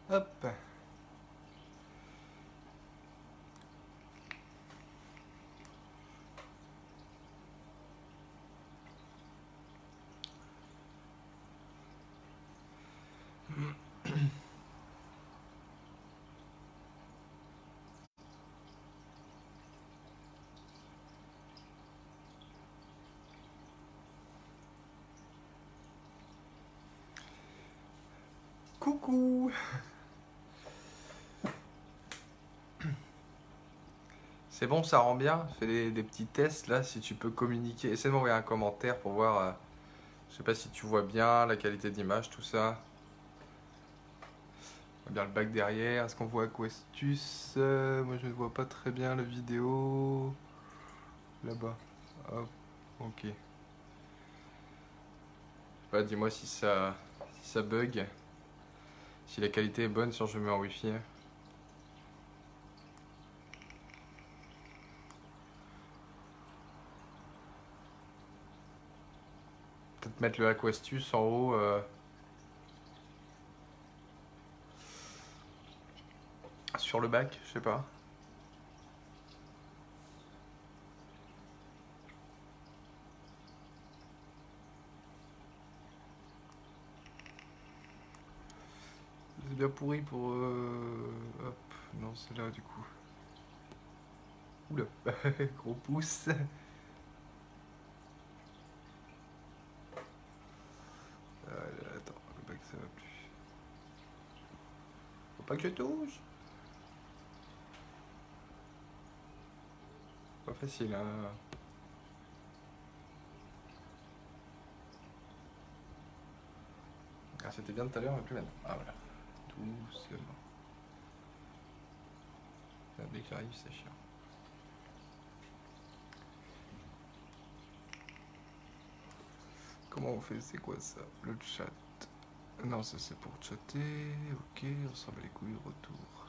Hop. Coucou. C'est bon, ça rend bien. Fais des petits tests là, si tu peux communiquer. Essaie de m'envoyer un commentaire pour voir. Je sais pas si tu vois bien la qualité d'image, tout ça. On voit bien le bac derrière. Est-ce qu'on voit Questus? Moi je ne vois pas très bien la vidéo. Là-bas. Hop. Ok. Je sais pas, dis-moi si ça bug. Si la qualité est bonne, si je mets en wifi. Peut-être mettre le Aquastus en haut. Sur le bac, je sais pas. C'est bien pourri pour. Hop, non, c'est là du coup. Oula, gros pouce. Attends, le bac ça va plus. Faut pas que je touche. Pas facile, hein. Ah, c'était bien tout à l'heure, mais plus maintenant. Ah voilà. Doucement. Là, dès que j'arrive, c'est chiant. Comment on fait? C'est quoi ça? Le chat. Non, ça c'est pour chatter. Ok, on s'en bat les couilles, retour.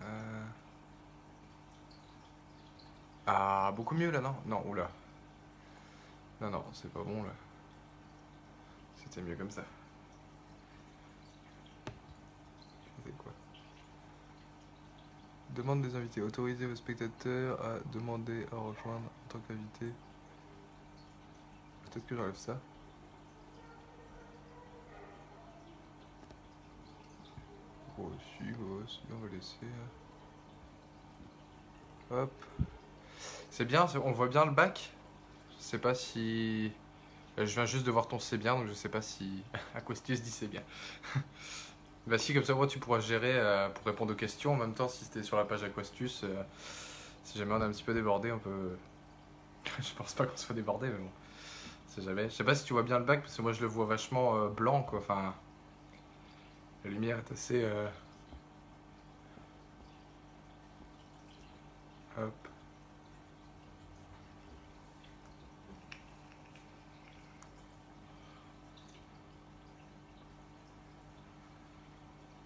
Euh... Ah, beaucoup mieux là, non? Non, oula. Non, non, c'est pas bon là. C'était mieux comme ça. C'est quoi? Demande des invités. Autoriser aux spectateurs à demander à rejoindre en tant qu'invité. Peut-être que j'enlève ça. Oh, si, on va laisser. Hop. C'est bien, on voit bien le bac. Je sais pas si. Je viens juste de voir ton c'est bien, donc je sais pas si. Aquastus dit c'est bien. Bah, si, comme ça, moi, tu pourras gérer pour répondre aux questions. En même temps, si c'était sur la page Aquastus, si jamais on est un petit peu débordé, on peut. Je pense pas qu'on soit débordé, mais bon. C'est jamais. Je sais pas si tu vois bien le bac, parce que moi, je le vois vachement blanc, quoi. Enfin, la lumière est assez. Hop.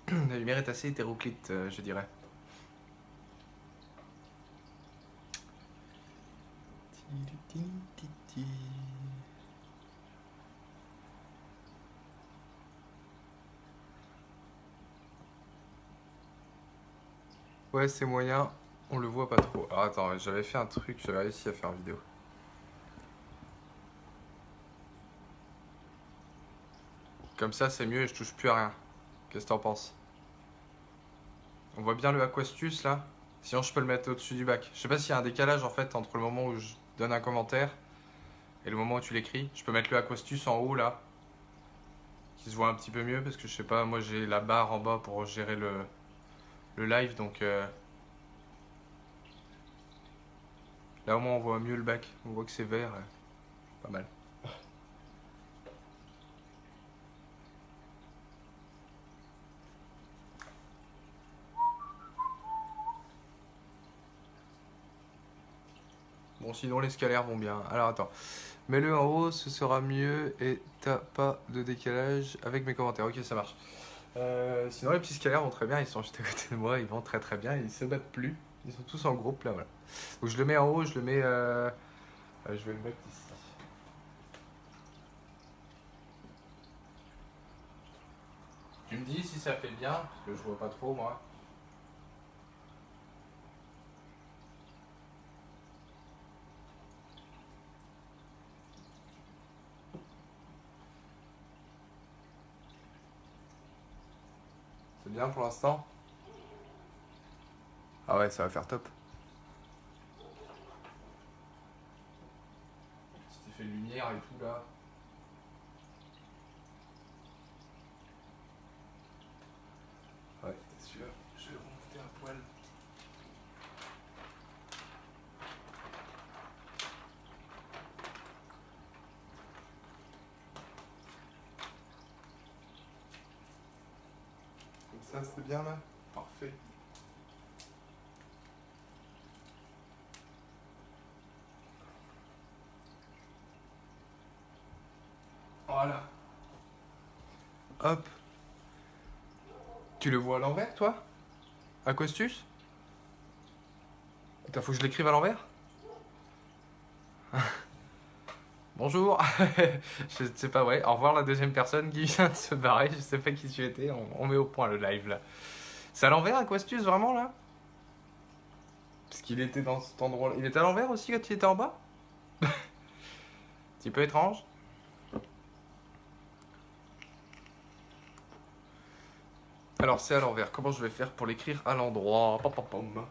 La lumière est assez hétéroclite, je dirais. Ouais, c'est moyen. On le voit pas trop. Ah, attends, j'avais fait un truc, j'avais réussi à faire une vidéo. Comme ça, c'est mieux et je touche plus à rien. Qu'est-ce que t'en penses? On voit bien le Aquastus là. Sinon, je peux le mettre au-dessus du bac. Je sais pas s'il y a un décalage en fait entre le moment où je donne un commentaire et le moment où tu l'écris. Je peux mettre le Aquastus en haut là, qui se voit un petit peu mieux parce que je sais pas, moi j'ai la barre en bas pour gérer le live donc là au moins on voit mieux le bac. On voit que c'est vert, pas mal. Bon, sinon les scalaires vont bien. Alors attends, mets-le en haut, ce sera mieux et t'as pas de décalage avec mes commentaires. Ok, ça marche. Sinon, les petits scalaires vont très bien, ils sont juste à côté de moi, ils vont très très bien, ils se battent plus. Ils sont tous en groupe là, voilà. Donc je le mets en haut, je le mets. Je vais le mettre ici. Tu me dis si ça fait bien, parce que je vois pas trop moi. C'est bien pour l'instant? Ah ouais, ça va faire top. Petit effet de lumière et tout là. Ouais, c'est sûr. Je vais remonter un poil. Comme ça, c'est bien là? Parfait. Voilà. Hop. Tu le vois à l'envers, toi? Aquastus? Attends, faut que je l'écrive à l'envers? Bonjour. Je sais pas, ouais. Au revoir la deuxième personne qui vient de se barrer. Je sais pas qui tu étais. On met au point le live là. C'est à l'envers, Aquastus, vraiment là? Parce qu'il était dans cet endroit-là. Il était à l'envers aussi quand il était en bas? Un petit peu étrange. Alors, c'est à l'envers. Comment je vais faire pour l'écrire à l'endroit? Pam, pam, pam.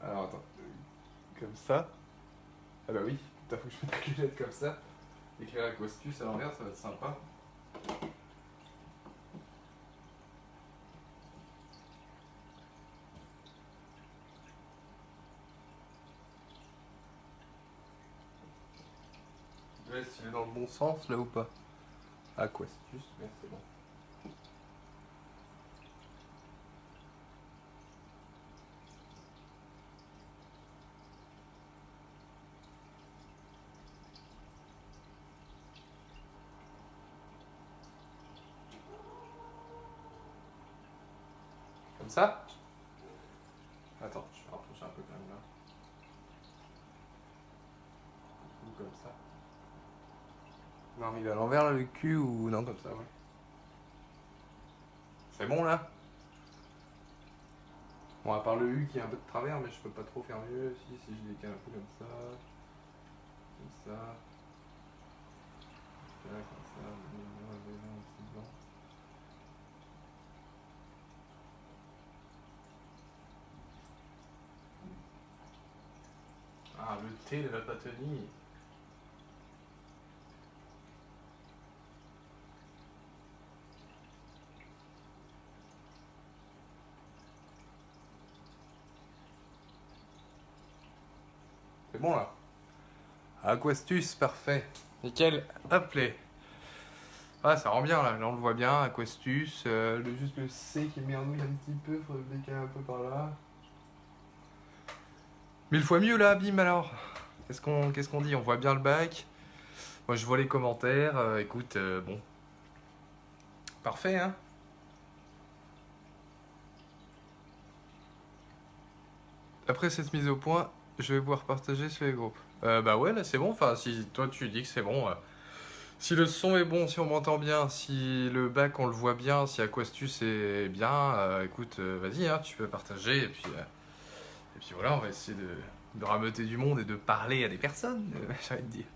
Alors, attends. Comme ça. Ah bah oui. Putain, faut que je mette les lunettes comme ça. Écrire Aquastus à l'envers, ça va être sympa. Ouais, si tu es dans le bon sens là ou pas? Aquastus, mais c'est bon. Comme ça? Attends, je vais rapprocher un peu quand même là. Ou comme ça. Non, il est à l'envers là, le cul ou non, comme ça, ouais. C'est bon là? Bon, à part le U qui est un peu de travers, mais je peux pas trop faire mieux. Si je décale un peu comme ça. Comme ça. Comme ça. Un petit blanc. Ah, le thé de la Patonie. C'est bon là. Aquastus, parfait. Nickel. Hop les. Ah, ça rend bien là. Là, on le voit bien. Aquastus. Juste le C qui merdouille un petit peu. Faudrait le décaler un peu par là. 1000 fois mieux là, bim alors. Qu'est-ce qu'on dit? On voit bien le bac. Moi, je vois les commentaires. Écoute, bon. Parfait, hein? Après cette mise au point, je vais pouvoir partager sur les groupes. Bah ouais, là c'est bon. Enfin, si toi tu dis que c'est bon. Si le son est bon, si on m'entend bien, si le bac on le voit bien, si Aquastus est bien, écoute, vas-y, hein, tu peux partager. Et puis voilà, on va essayer de rameuter du monde et de parler à des personnes, j'ai envie de dire.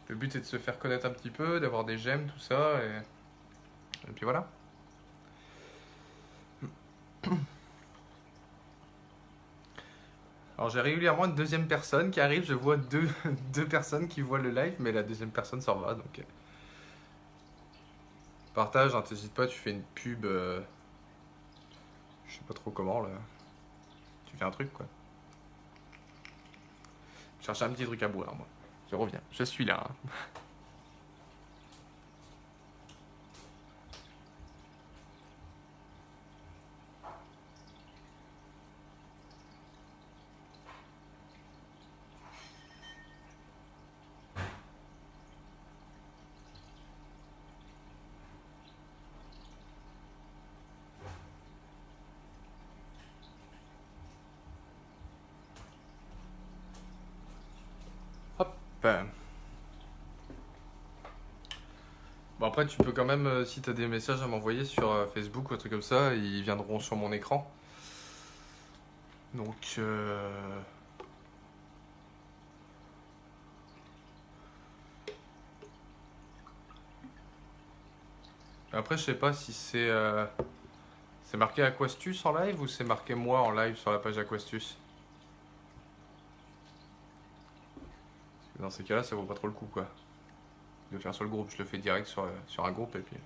Le but est de se faire connaître un petit peu, d'avoir des j'aime, tout ça, et puis voilà. Alors j'ai régulièrement une deuxième personne qui arrive, je vois deux personnes qui voient le live, mais la deuxième personne s'en va, donc... Partage, hein, t'hésites pas, tu fais une pub... je sais pas trop comment, là. Tu fais un truc, quoi. Je cherche un petit truc à boire, moi. Je reviens, je suis là, hein. Ben, bon après tu peux quand même, si t'as des messages à m'envoyer sur Facebook ou un truc comme ça, ils viendront sur mon écran. Donc après je sais pas si c'est marqué Aquastus en live ou c'est marqué moi en live sur la page Aquastus. Dans ces cas-là ça vaut pas trop le coup quoi. De le faire sur le groupe, je le fais direct sur un groupe et puis...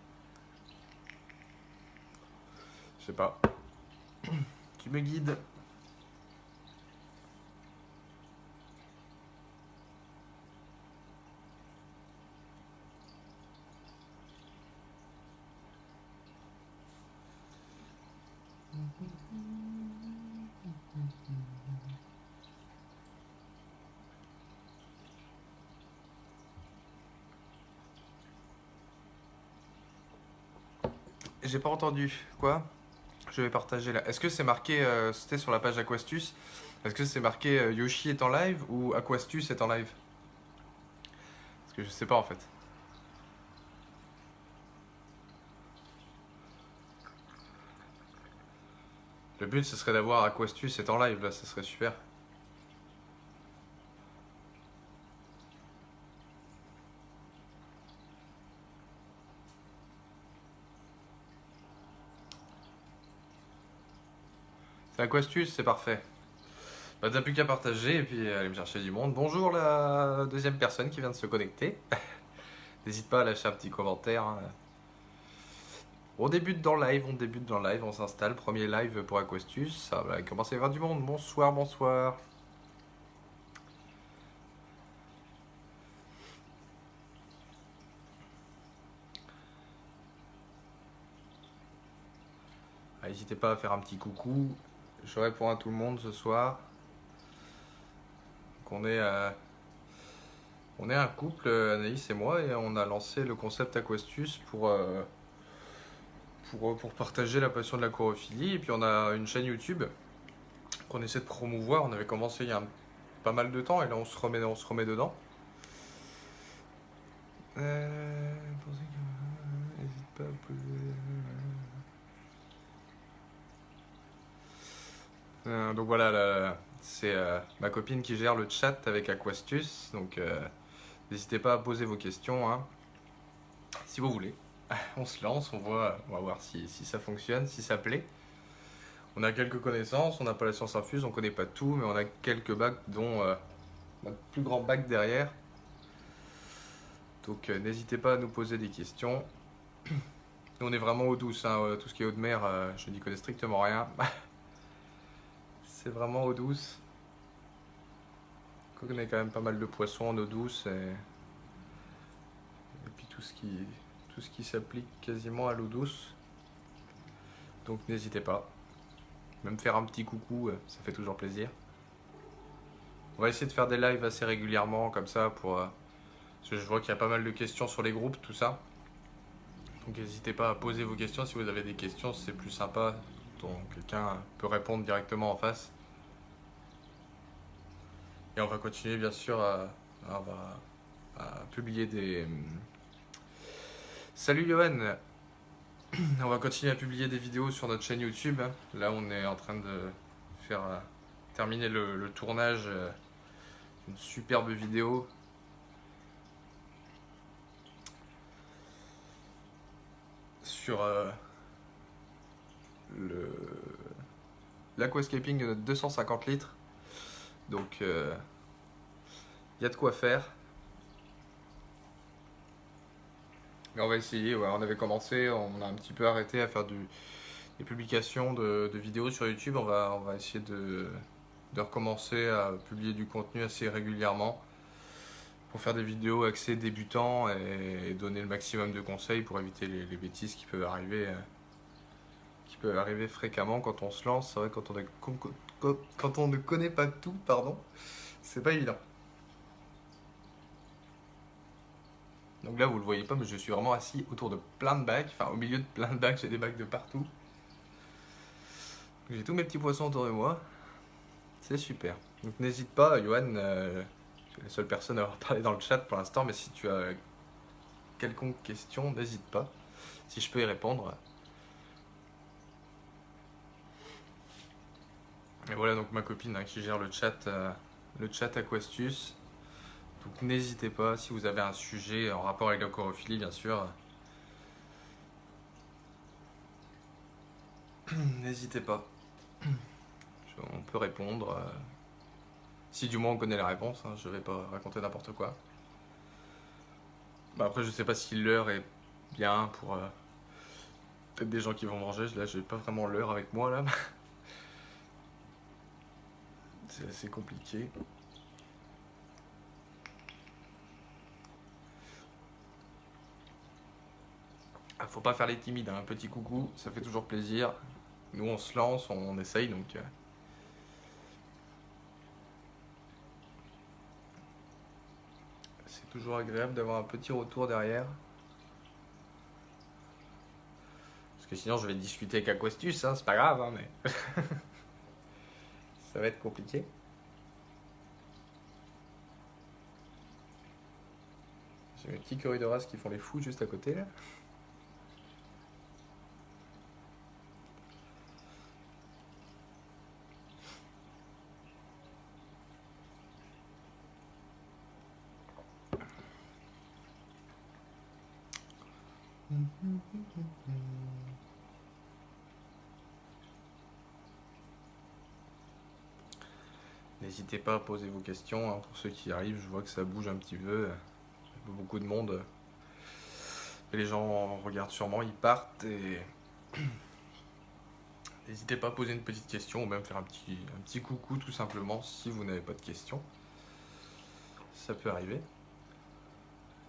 Je sais pas. Tu me guides. J'ai pas entendu. Quoi? Je vais partager là. Est-ce que c'est marqué, c'était sur la page Aquastus, est-ce que c'est marqué Yoshi est en live ou Aquastus est en live? Parce que je sais pas en fait. Le but ce serait d'avoir Aquastus est en live là, ce serait super. C'est Aquastus, c'est parfait. Bah t'as plus qu'à partager et puis aller me chercher du monde. Bonjour la deuxième personne qui vient de se connecter. N'hésite pas à lâcher un petit commentaire, hein. On débute dans le live, on s'installe. Premier live pour Aquastus. Ça va commencer à y avoir du monde. Bonsoir, bonsoir. N'hésitez pas à faire un petit coucou. Je réponds à tout le monde ce soir. Donc on est un couple, Anaïs et moi, et on a lancé le concept Aquastus pour partager la passion de l'aquarophilie. Et puis on a une chaîne YouTube qu'on essaie de promouvoir. On avait commencé il y a pas mal de temps et là on se remet dedans. N'hésite pas à poser... donc voilà, c'est ma copine qui gère le chat avec Aquastus. Donc n'hésitez pas à poser vos questions, hein, si vous voulez. On se lance, on va voir si ça fonctionne, si ça plaît. On a quelques connaissances, on n'a pas la science infuse, on connaît pas tout, mais on a quelques bacs dont notre plus grand bac derrière. Donc n'hésitez pas à nous poser des questions. Nous on est vraiment eau douce, hein, tout ce qui est eau de mer, je n'y connais strictement rien. C'est vraiment eau douce. On connaît quand même pas mal de poissons en eau douce et puis tout ce qui s'applique quasiment à l'eau douce. Donc n'hésitez pas. Même faire un petit coucou, ça fait toujours plaisir. On va essayer de faire des lives assez régulièrement comme ça parce que je vois qu'il y a pas mal de questions sur les groupes, tout ça. Donc n'hésitez pas à poser vos questions si vous avez des questions, c'est plus sympa. Donc quelqu'un peut répondre directement en face. Et on va continuer bien sûr à publier des... Salut Johan. On va continuer à publier des vidéos sur notre chaîne YouTube. Là on est en train de faire terminer le tournage d'une superbe vidéo sur l'aquascaping de notre 250 litres. Donc il y a de quoi faire. Mais on va essayer, ouais, on avait commencé, on a un petit peu arrêté à faire des publications de vidéos sur YouTube. On va essayer de recommencer à publier du contenu assez régulièrement pour faire des vidéos axées débutants et donner le maximum de conseils pour éviter les bêtises qui peuvent arriver fréquemment quand on se lance. C'est vrai quand on ne connaît pas tout, pardon, c'est pas évident. Donc là vous le voyez pas, mais je suis vraiment assis autour de plein de bacs, enfin au milieu de plein de bacs, j'ai des bacs de partout. J'ai tous mes petits poissons autour de moi, c'est super. Donc n'hésite pas, Johan, Je suis la seule personne à avoir parlé dans le chat pour l'instant, mais si tu as quelconque question, n'hésite pas. Si je peux y répondre. Et voilà donc ma copine qui gère le chat Aquastus. Donc n'hésitez pas si vous avez un sujet en rapport avec l'aquarophilie, bien sûr. N'hésitez pas. On peut répondre. Si du moins on connaît la réponse, hein, je vais pas raconter n'importe quoi. Bah, après je sais pas si l'heure est bien pour peut-être des gens qui vont manger. Là j'ai pas vraiment l'heure avec moi là. C'est assez compliqué. Ah, faut pas faire les timides, hein. Un petit coucou, ça fait toujours plaisir. Nous on se lance, on essaye donc. C'est toujours agréable d'avoir un petit retour derrière. Parce que sinon je vais discuter avec Aquastus, hein, c'est pas grave, hein, mais. Ça va être compliqué. J'ai mes petits curry de race qui font les fous juste à côté là. N'hésitez pas à poser vos questions, hein, pour ceux qui arrivent. Je vois que ça bouge un petit peu. Il y a beaucoup de monde. Et les gens regardent sûrement, ils partent. Et n'hésitez pas à poser une petite question ou même faire un petit coucou tout simplement si vous n'avez pas de questions. Ça peut arriver.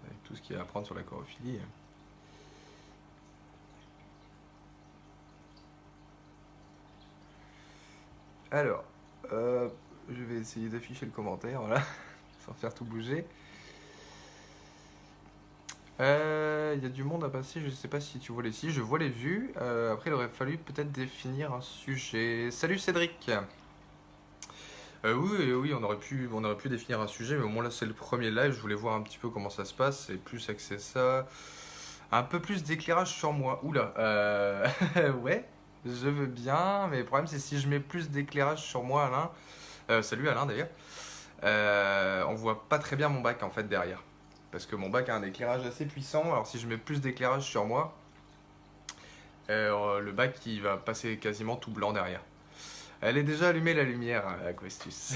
Avec tout ce qu'il y a à apprendre sur l'aquarophilie. Alors, je vais essayer d'afficher le commentaire, voilà, sans faire tout bouger. Il y a du monde à passer, je sais pas si tu vois les si, je vois les vues. Après, il aurait fallu peut-être définir un sujet. Salut Cédric. Oui, on aurait pu définir un sujet, mais au moins là c'est le premier live, je voulais voir un petit peu comment ça se passe, et plus axé ça. Un peu plus d'éclairage sur moi. Oula, ouais, je veux bien, mais le problème c'est si je mets plus d'éclairage sur moi, Alain. Salut Alain d'ailleurs. On voit pas très bien mon bac en fait derrière. Parce que mon bac a un éclairage assez puissant, alors si je mets plus d'éclairage sur moi, le bac il va passer quasiment tout blanc derrière. Elle est déjà allumée la lumière, Aquastus.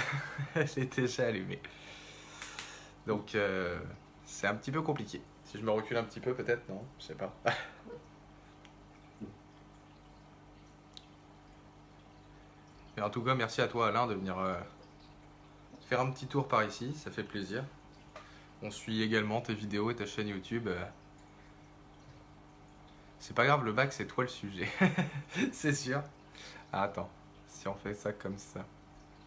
Elle est déjà allumée. Donc c'est un petit peu compliqué. Si je me recule un petit peu peut-être, non, je sais pas. Mais en tout cas, merci à toi Alain de venir faire un petit tour par ici, ça fait plaisir. On suit également tes vidéos et ta chaîne YouTube. C'est pas grave, le bac c'est toi le sujet. C'est sûr. Ah, attends, si on fait ça comme ça.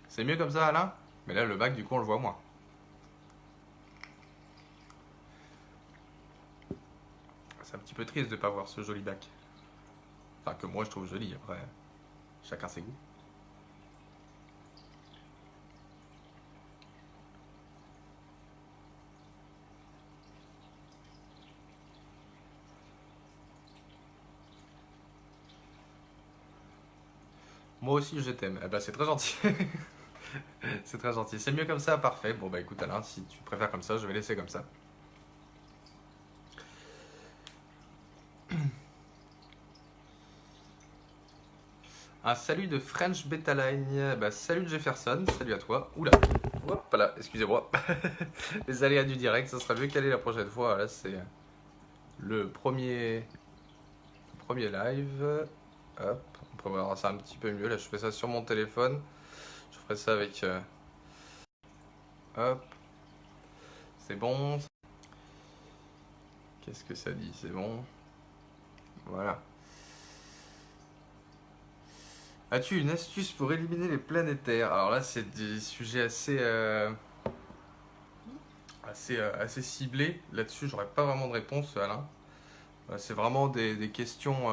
C'est mieux comme ça Alain? Mais là le bac du coup on le voit moins. C'est un petit peu triste de pas voir ce joli bac. Enfin que moi je trouve joli, après chacun ses goûts. Moi aussi je t'aime. Eh ben c'est très gentil. C'est très gentil. C'est mieux comme ça, parfait. Bon bah écoute Alain, si tu préfères comme ça, je vais laisser comme ça. Un salut de French Betaline. Bah, salut Jefferson, salut à toi. Oula, hop là, excusez-moi. Les aléas du direct, ça sera mieux calé la prochaine fois. Là, c'est le premier live. Hop, on peut voir ça un petit peu mieux. Là, je fais ça sur mon téléphone. Je ferai ça avec. Hop, c'est bon. Qu'est-ce que ça dit? C'est bon. Voilà. As-tu une astuce pour éliminer les planétaires? Alors là, c'est des sujets assez ciblés. Là-dessus, j'aurais pas vraiment de réponse, Alain. C'est vraiment des questions.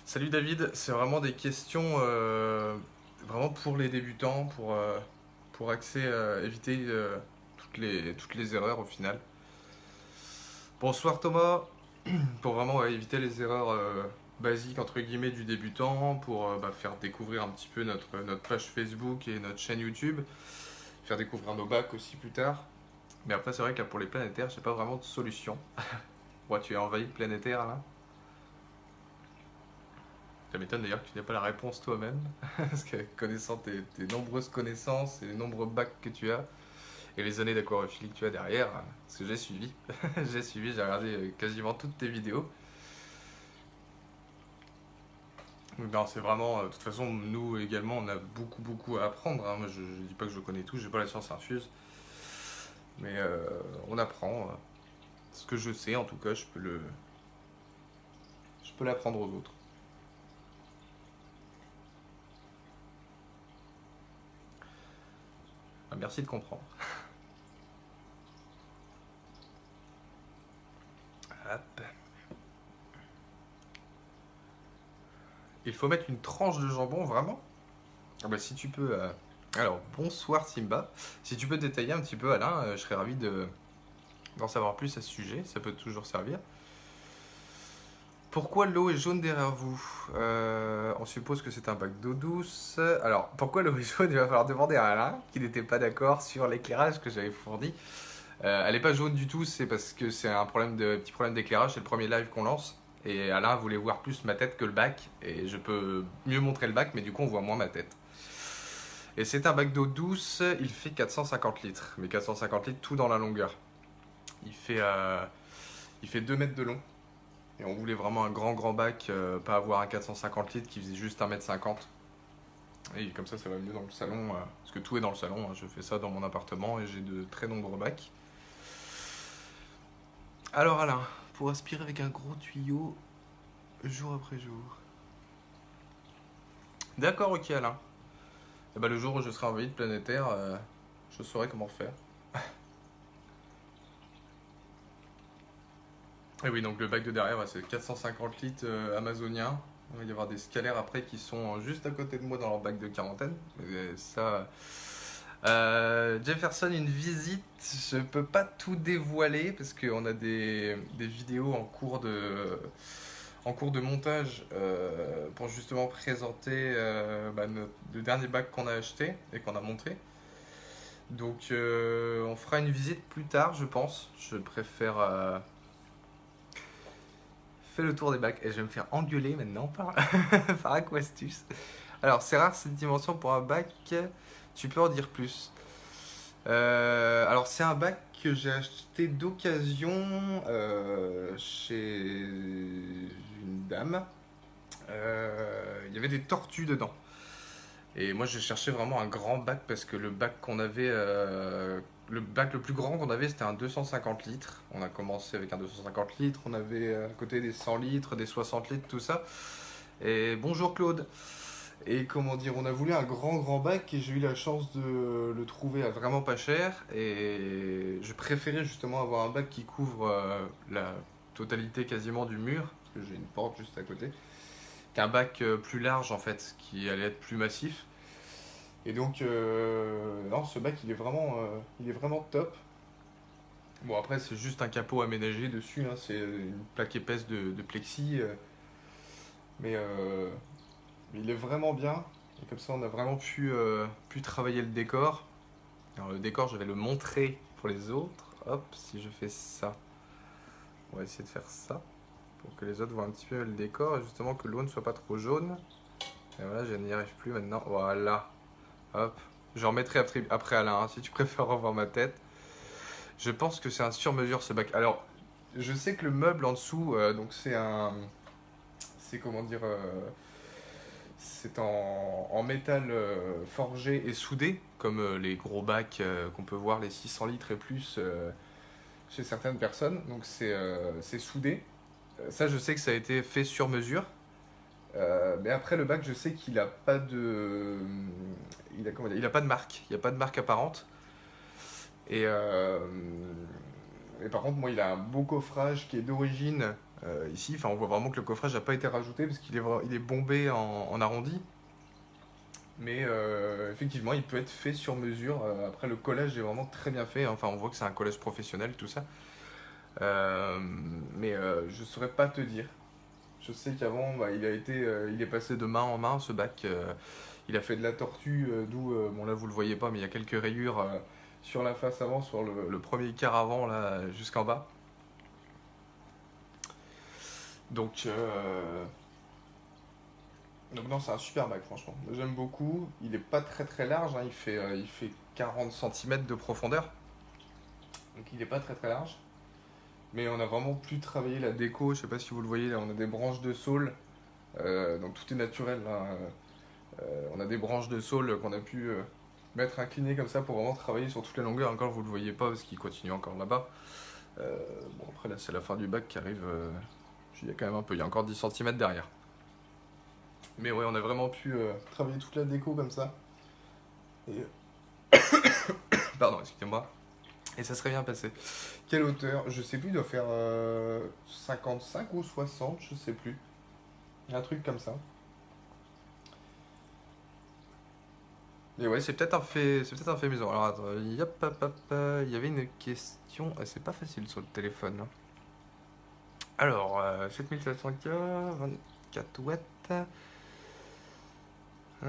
Salut David, c'est vraiment des questions vraiment pour les débutants, pour éviter toutes les erreurs au final. Bonsoir Thomas, pour vraiment éviter les erreurs basiques entre guillemets du débutant, pour faire découvrir un petit peu notre page Facebook et notre chaîne YouTube, faire découvrir nos bacs aussi plus tard. Mais après c'est vrai que là pour les planétaires, j'ai pas vraiment de solution. Ouais, tu es envahi de planétaires là. Ça m'étonne d'ailleurs que tu n'aies pas la réponse toi-même, parce que connaissant tes nombreuses connaissances et les nombreux bacs que tu as, et les années d'aquarophilie que tu as derrière, parce que j'ai suivi, j'ai regardé quasiment toutes tes vidéos. Non, c'est vraiment, de toute façon, nous également, on a beaucoup à apprendre, hein. Moi, je dis pas que je connais tout, j'ai pas la science infuse, mais on apprend. Ce que je sais, en tout cas, je peux l'apprendre aux autres. Ah, merci de comprendre. Hop. Il faut mettre une tranche de jambon, vraiment? Ah bah, si tu peux... Alors, bonsoir Simba. Si tu peux détailler un petit peu, Alain, je serais ravi d'en savoir plus à ce sujet. Ça peut toujours servir. Pourquoi l'eau est jaune derrière vous? On suppose que c'est un bac d'eau douce. Alors, pourquoi l'eau est jaune? Il va falloir demander à Alain, qui n'était pas d'accord sur l'éclairage que j'avais fourni. Elle n'est pas jaune du tout, c'est parce que c'est un petit problème d'éclairage. C'est le premier live qu'on lance. Et Alain voulait voir plus ma tête que le bac. Et je peux mieux montrer le bac, mais du coup, on voit moins ma tête. Et c'est un bac d'eau douce, il fait 450 litres. Mais 450 litres tout dans la longueur. Il fait 2 mètres de long. Et on voulait vraiment un grand bac, pas avoir un 450 litres qui faisait juste 1,50 m. Et comme ça va mieux dans le salon, parce que tout est dans le salon, hein. Je fais ça dans mon appartement et j'ai de très nombreux bacs. Alors Alain, pour aspirer avec un gros tuyau, jour après jour. D'accord, ok Alain. Et bah, le jour où je serai envahi de planétaire, je saurai comment faire. Et oui, donc le bac de derrière, c'est 450 litres amazonien. Il va y avoir des scalaires après qui sont juste à côté de moi dans leur bac de quarantaine. Mais ça. Jefferson, une visite. Je peux pas tout dévoiler parce qu'on a des vidéos en cours de montage pour justement présenter le dernier bac qu'on a acheté et qu'on a montré. Donc on fera une visite plus tard, je pense. Je préfère faire le tour des bacs et je vais me faire engueuler maintenant par Aquastus. Alors c'est rare cette dimension pour un bac, tu peux en dire plus? Alors c'est un bac que j'ai acheté d'occasion chez une dame. Il y avait des tortues dedans. Et moi je cherchais vraiment un grand bac parce que le bac qu'on avait, le bac le plus grand qu'on avait c'était un 250 litres. On a commencé avec un 250 litres, on avait à côté des 100 litres, des 60 litres, tout ça. Et bonjour Claude. Et comment dire, on a voulu un grand bac et j'ai eu la chance de le trouver à vraiment pas cher. Et je préférais justement avoir un bac qui couvre la totalité quasiment du mur, parce que j'ai une porte juste à côté, qu'un bac plus large en fait, qui allait être plus massif. Et donc, non, ce bac il est vraiment top. Bon, après, c'est juste un capot aménagé dessus, hein, c'est une plaque épaisse de plexi. Mais il est vraiment bien. Et comme ça, on a vraiment pu travailler le décor. Alors, le décor, je vais le montrer pour les autres. Hop, si je fais ça, on va essayer de faire ça pour que les autres voient un petit peu le décor et justement que l'eau ne soit pas trop jaune. Et voilà, je n'y arrive plus maintenant. Voilà. Hop. Je remettrai après Alain, hein, si tu préfères revoir ma tête. Je pense que c'est un sur-mesure ce bac. Alors, je sais que le meuble en dessous, donc c'est un. C'est comment dire. C'est en métal forgé et soudé, comme les gros bacs qu'on peut voir, les 600 litres et plus chez certaines personnes. Donc c'est soudé. Ça, je sais que ça a été fait sur mesure. Mais après, le bac, je sais qu'il a pas de. Il a pas de marque. Il n'y a pas de marque apparente. Et, et par contre, moi, il a un beau coffrage qui est d'origine ici. Enfin, on voit vraiment que le coffrage n'a pas été rajouté parce qu'il est bombé en arrondi. Mais effectivement, il peut être fait sur mesure. Après, le collège est vraiment très bien fait. Enfin, on voit que c'est un collège professionnel, tout ça. Euh, mais je saurais pas te dire. Je sais qu'avant, bah, il est passé de main en main ce bac. Il a fait de la tortue, d'où, bon là vous le voyez pas, mais il y a quelques rayures sur la face avant, sur le premier quart avant là, jusqu'en bas. Donc, donc non, c'est un super bac franchement. J'aime beaucoup. Il est pas très très large, hein. Il fait 40 centimètres de profondeur. Donc il est pas très très large. Mais on a vraiment plus travaillé la déco. Je sais pas si vous le voyez là, on a des branches de saule. Donc tout est naturel là. On a des branches de saule qu'on a pu mettre inclinées comme ça pour vraiment travailler sur toute la longueur. Encore vous le voyez pas parce qu'il continue encore là-bas. Bon après là c'est la fin du bac qui arrive. Il y a quand même un peu, il y a encore 10 centimètres derrière. Mais ouais, on a vraiment pu travailler toute la déco comme ça. Et, pardon, excusez-moi. Et ça serait bien passé. Quelle hauteur? Je sais plus, il doit faire 55 ou 60, je sais plus. Un truc comme ça. Et ouais, c'est peut-être un fait maison. Alors attends, yop, hop, hop, il y avait une question. C'est pas facile sur le téléphone, hein. Alors, 7700K, 24 watts. Je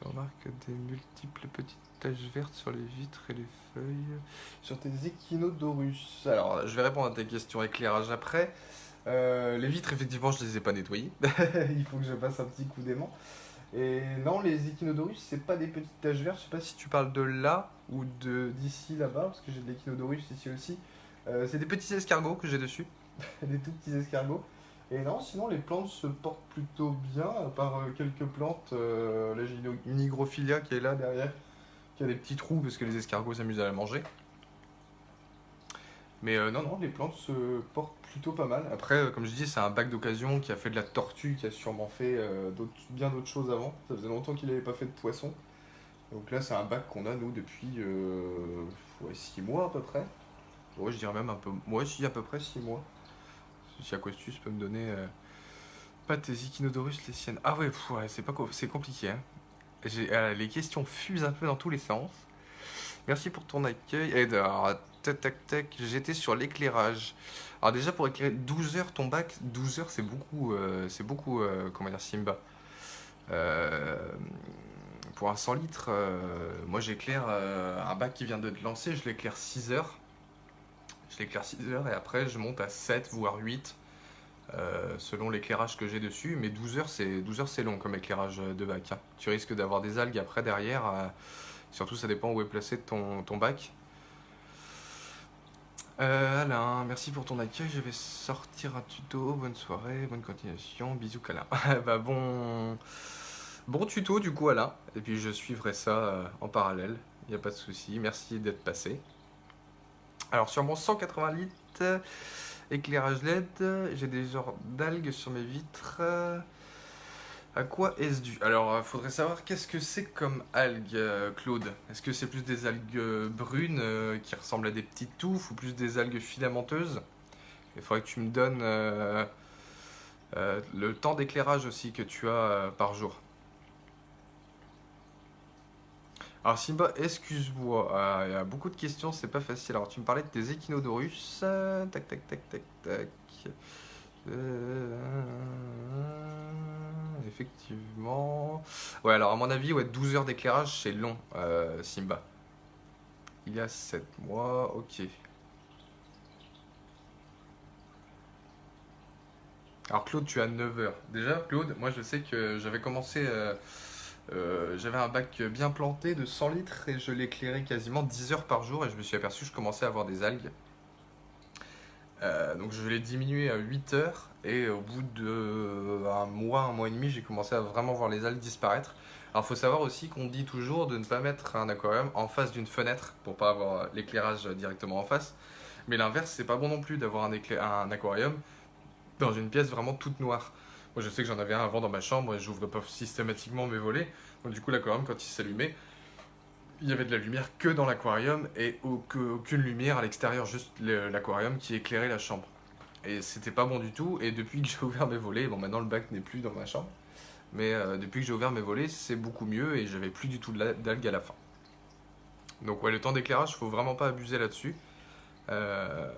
remarque des multiples petites taches vertes sur les vitres et les feuilles. Sur tes échinodorus. Alors, je vais répondre à tes questions éclairage après. Les vitres, effectivement, je les ai pas nettoyées. Il faut que je passe un petit coup d'aimant. Et non, les échinodorus, c'est pas des petites taches vertes. Je sais pas si tu parles de là ou de d'ici là-bas, parce que j'ai de l'échinodorus ici aussi. C'est des petits escargots que j'ai dessus. Des tout petits escargots. Et non, sinon les plantes se portent plutôt bien, à part quelques plantes. Là j'ai une hygrophilia qui est là derrière, qui a des petits trous parce que les escargots s'amusent à la manger. Mais non, non, les plantes se portent plutôt pas mal. Après, comme je dis, c'est un bac d'occasion qui a fait de la tortue, qui a sûrement fait bien d'autres choses avant. Ça faisait longtemps qu'il n'avait pas fait de poisson. Donc là, c'est un bac qu'on a, nous, depuis ouais, 6 mois à peu près. Ouais, je dirais même un peu. Moi, si, à peu près 6 mois. Si Aquastus peut me donner. Pas tes Echinodorus, les siennes. Ah ouais, ouais c'est pas c'est compliqué, hein. Les questions fusent un peu dans tous les sens. Merci pour ton accueil. Et alors, tac tac tac, j'étais sur l'éclairage. Alors déjà pour éclairer 12 heures ton bac, 12 heures c'est beaucoup, comment dire, Simba. Euh, pour un 100 litres, moi j'éclaire un bac qui vient de te lancer, je l'éclaire 6 heures. Je l'éclaire 6 heures et après je monte à 7 voire 8 selon l'éclairage que j'ai dessus. Mais 12 heures c'est long comme éclairage de bac, hein. Tu risques d'avoir des algues après derrière. Surtout ça dépend où est placé ton bac. Alain, merci pour ton accueil. Je vais sortir un tuto. Bonne soirée, bonne continuation. Bisous câlin. Bah bon tuto du coup Alain. Et puis je suivrai ça en parallèle. Il n'y a pas de souci. Merci d'être passé. Alors sur mon 180 litres éclairage LED, j'ai des genres d'algues sur mes vitres. À quoi est-ce dû? Alors, faudrait savoir qu'est-ce que c'est comme algues, Claude. Est-ce que c'est plus des algues brunes qui ressemblent à des petites touffes ou plus des algues filamenteuses? Il faudrait que tu me donnes le temps d'éclairage aussi que tu as par jour. Alors Simba, excuse-moi, il y a beaucoup de questions, c'est pas facile. Alors tu me parlais de tes échinodorus. Tac, tac, tac, tac, tac. Effectivement. Ouais, alors à mon avis, ouais, 12 heures d'éclairage, c'est long, Simba. Il y a 7 mois, ok. Alors Claude, tu as 9 heures. Déjà, Claude, moi je sais que j'avais commencé, j'avais un bac bien planté de 100 litres et je l'éclairais quasiment 10 heures par jour et je me suis aperçu que je commençais à avoir des algues. Donc je l'ai diminué à 8 heures et au bout de un mois et demi, j'ai commencé à vraiment voir les algues disparaître. Alors il faut savoir aussi qu'on dit toujours de ne pas mettre un aquarium en face d'une fenêtre pour pas avoir l'éclairage directement en face. Mais l'inverse, c'est pas bon non plus d'avoir un aquarium dans une pièce vraiment toute noire. Moi je sais que j'en avais un avant dans ma chambre et j'ouvrais pas systématiquement mes volets. Donc du coup l'aquarium quand il s'allumait, il y avait de la lumière que dans l'aquarium et aucune lumière à l'extérieur, juste l'aquarium qui éclairait la chambre. Et c'était pas bon du tout. Et depuis que j'ai ouvert mes volets, bon maintenant le bac n'est plus dans ma chambre, mais depuis que j'ai ouvert mes volets, c'est beaucoup mieux et j'avais plus du tout d'algues à la fin. Donc ouais, le temps d'éclairage, faut vraiment pas abuser là-dessus. Euh,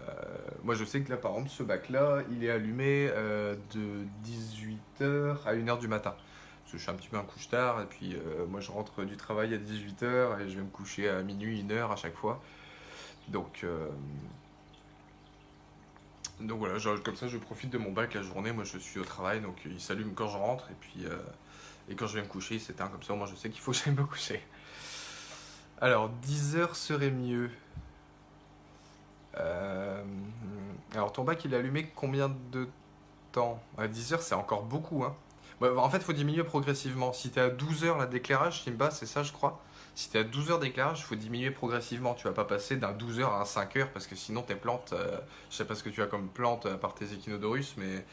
Moi je sais que là par exemple ce bac là il est allumé de 18 h à 1 h du matin. Parce que je suis un petit peu un couche-tard et puis moi je rentre du travail à 18 h et je vais me coucher à minuit, 1 h à chaque fois. Donc, euh, donc voilà, comme ça je profite de mon bac la journée. Moi je suis au travail donc il s'allume quand je rentre et puis et quand je vais me coucher il s'éteint comme ça. Moi je sais qu'il faut que j'aille me coucher. Alors 10 h serait mieux. Euh, alors ton bac il est allumé combien de temps? À 10 h c'est encore beaucoup hein. Ouais, en fait il faut diminuer progressivement. Si t'es à 12 h là d'éclairage, Simba, c'est ça je crois. Si t'es à 12 h d'éclairage, il faut diminuer progressivement. Tu vas pas passer d'un 12 h à un 5 h parce que sinon tes plantes, je sais pas ce que tu as comme plantes à part tes echinodorus, mais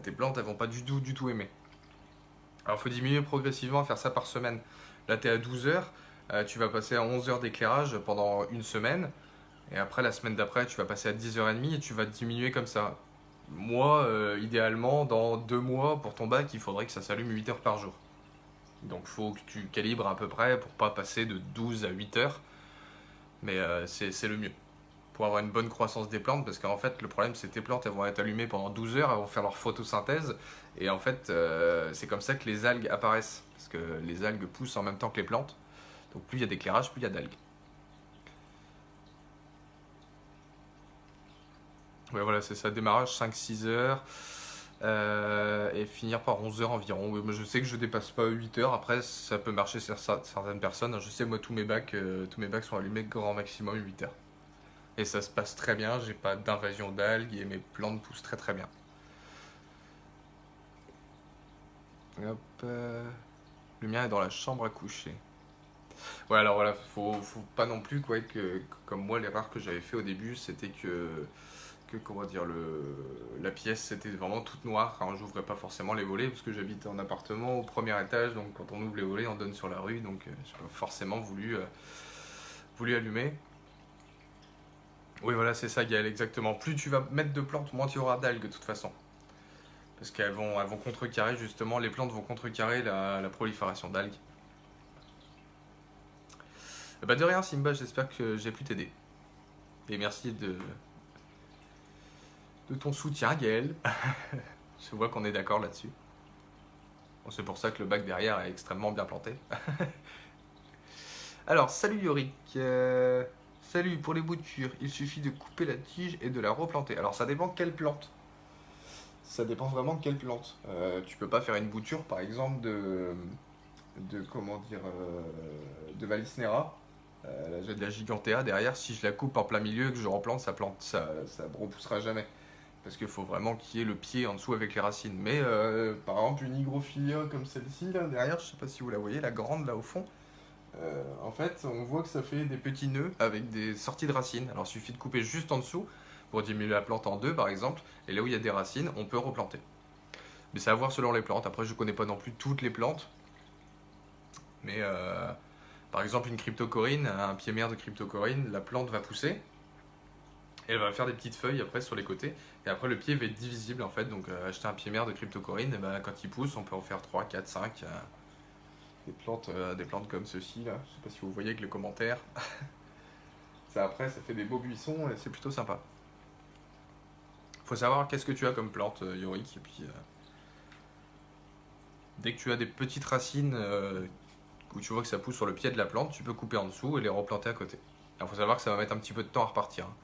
tes plantes elles vont pas du tout aimer. Alors il faut diminuer progressivement, faire ça par semaine. Là t'es à 12 h, tu vas passer à 11 h d'éclairage pendant une semaine. Et après, la semaine d'après, tu vas passer à 10 h 30 et tu vas diminuer comme ça. Moi, idéalement, dans 2 mois, pour ton bac, il faudrait que ça s'allume 8 heures par jour. Donc, faut que tu calibres à peu près pour pas passer de 12 à 8 heures. Mais c'est le mieux. Pour avoir une bonne croissance des plantes, parce qu'en fait, le problème, c'est que tes plantes, elles vont être allumées pendant 12 heures, elles vont faire leur photosynthèse. Et en fait, c'est comme ça que les algues apparaissent. Parce que les algues poussent en même temps que les plantes. Donc, plus il y a d'éclairage, plus il y a d'algues. Ouais, voilà, c'est ça, démarrage 5-6 heures et finir par 11 heures environ. Oui, moi, je sais que je dépasse pas 8 heures, après ça peut marcher sur certaines personnes. Je sais, moi, tous mes bacs sont allumés grand maximum 8 heures. Et ça se passe très bien, j'ai pas d'invasion d'algues et mes plantes poussent très très bien. Hop, le mien est dans la chambre à coucher. Ouais, alors voilà, faut pas non plus quoi comme moi l'erreur que j'avais fait au début, c'était que comment dire la pièce c'était vraiment toute noire. Alors j'ouvrais pas forcément les volets parce que j'habite en appartement au premier étage, donc quand on ouvre les volets on donne sur la rue, donc j'ai pas forcément voulu allumer. Oui voilà c'est ça Gaël, exactement. Plus tu vas mettre de plantes, moins tu auras d'algues de toute façon. Parce qu'elles vont contrecarrer justement, les plantes vont contrecarrer la prolifération d'algues. Bah de rien Simba, j'espère que j'ai pu t'aider. Et merci de ton soutien Gaël. Je vois qu'on est d'accord là-dessus. Bon, c'est pour ça que le bac derrière est extrêmement bien planté. Alors, salut Yorick. Salut, pour les boutures, il suffit de couper la tige et de la replanter. Alors, ça dépend quelle plante. Ça dépend vraiment de quelle plante. Tu peux pas faire une bouture, par exemple, de comment dire, de Valisnera. Là, j'ai de la Gigantea derrière. Si je la coupe en plein milieu et que je replante, ça repoussera jamais. Parce qu'il faut vraiment qu'il y ait le pied en dessous avec les racines. Mais par exemple, une hygrophilia comme celle-ci, là, derrière, je sais pas si vous la voyez, la grande là au fond, en fait, on voit que ça fait des petits nœuds avec des sorties de racines. Alors, il suffit de couper juste en dessous pour diminuer la plante en deux, par exemple. Et là où il y a des racines, on peut replanter. Mais c'est à voir selon les plantes. Après, je connais pas non plus toutes les plantes. Mais par exemple, une cryptocorine, un pied mère de cryptocorine, la plante va pousser. Et elle va faire des petites feuilles après sur les côtés. Et après, le pied va être divisible en fait. Donc, acheter un pied mère de cryptocorine, et ben, quand il pousse, on peut en faire 3, 4, 5. Des plantes comme ceci là. Je sais pas si vous voyez avec les commentaires. Ça après, ça fait des beaux buissons et c'est plutôt sympa. Faut savoir qu'est-ce que tu as comme plante, Yorick. Et puis, dès que tu as des petites racines où tu vois que ça pousse sur le pied de la plante, tu peux couper en dessous et les replanter à côté. Alors, faut savoir que ça va mettre un petit peu de temps à repartir, hein.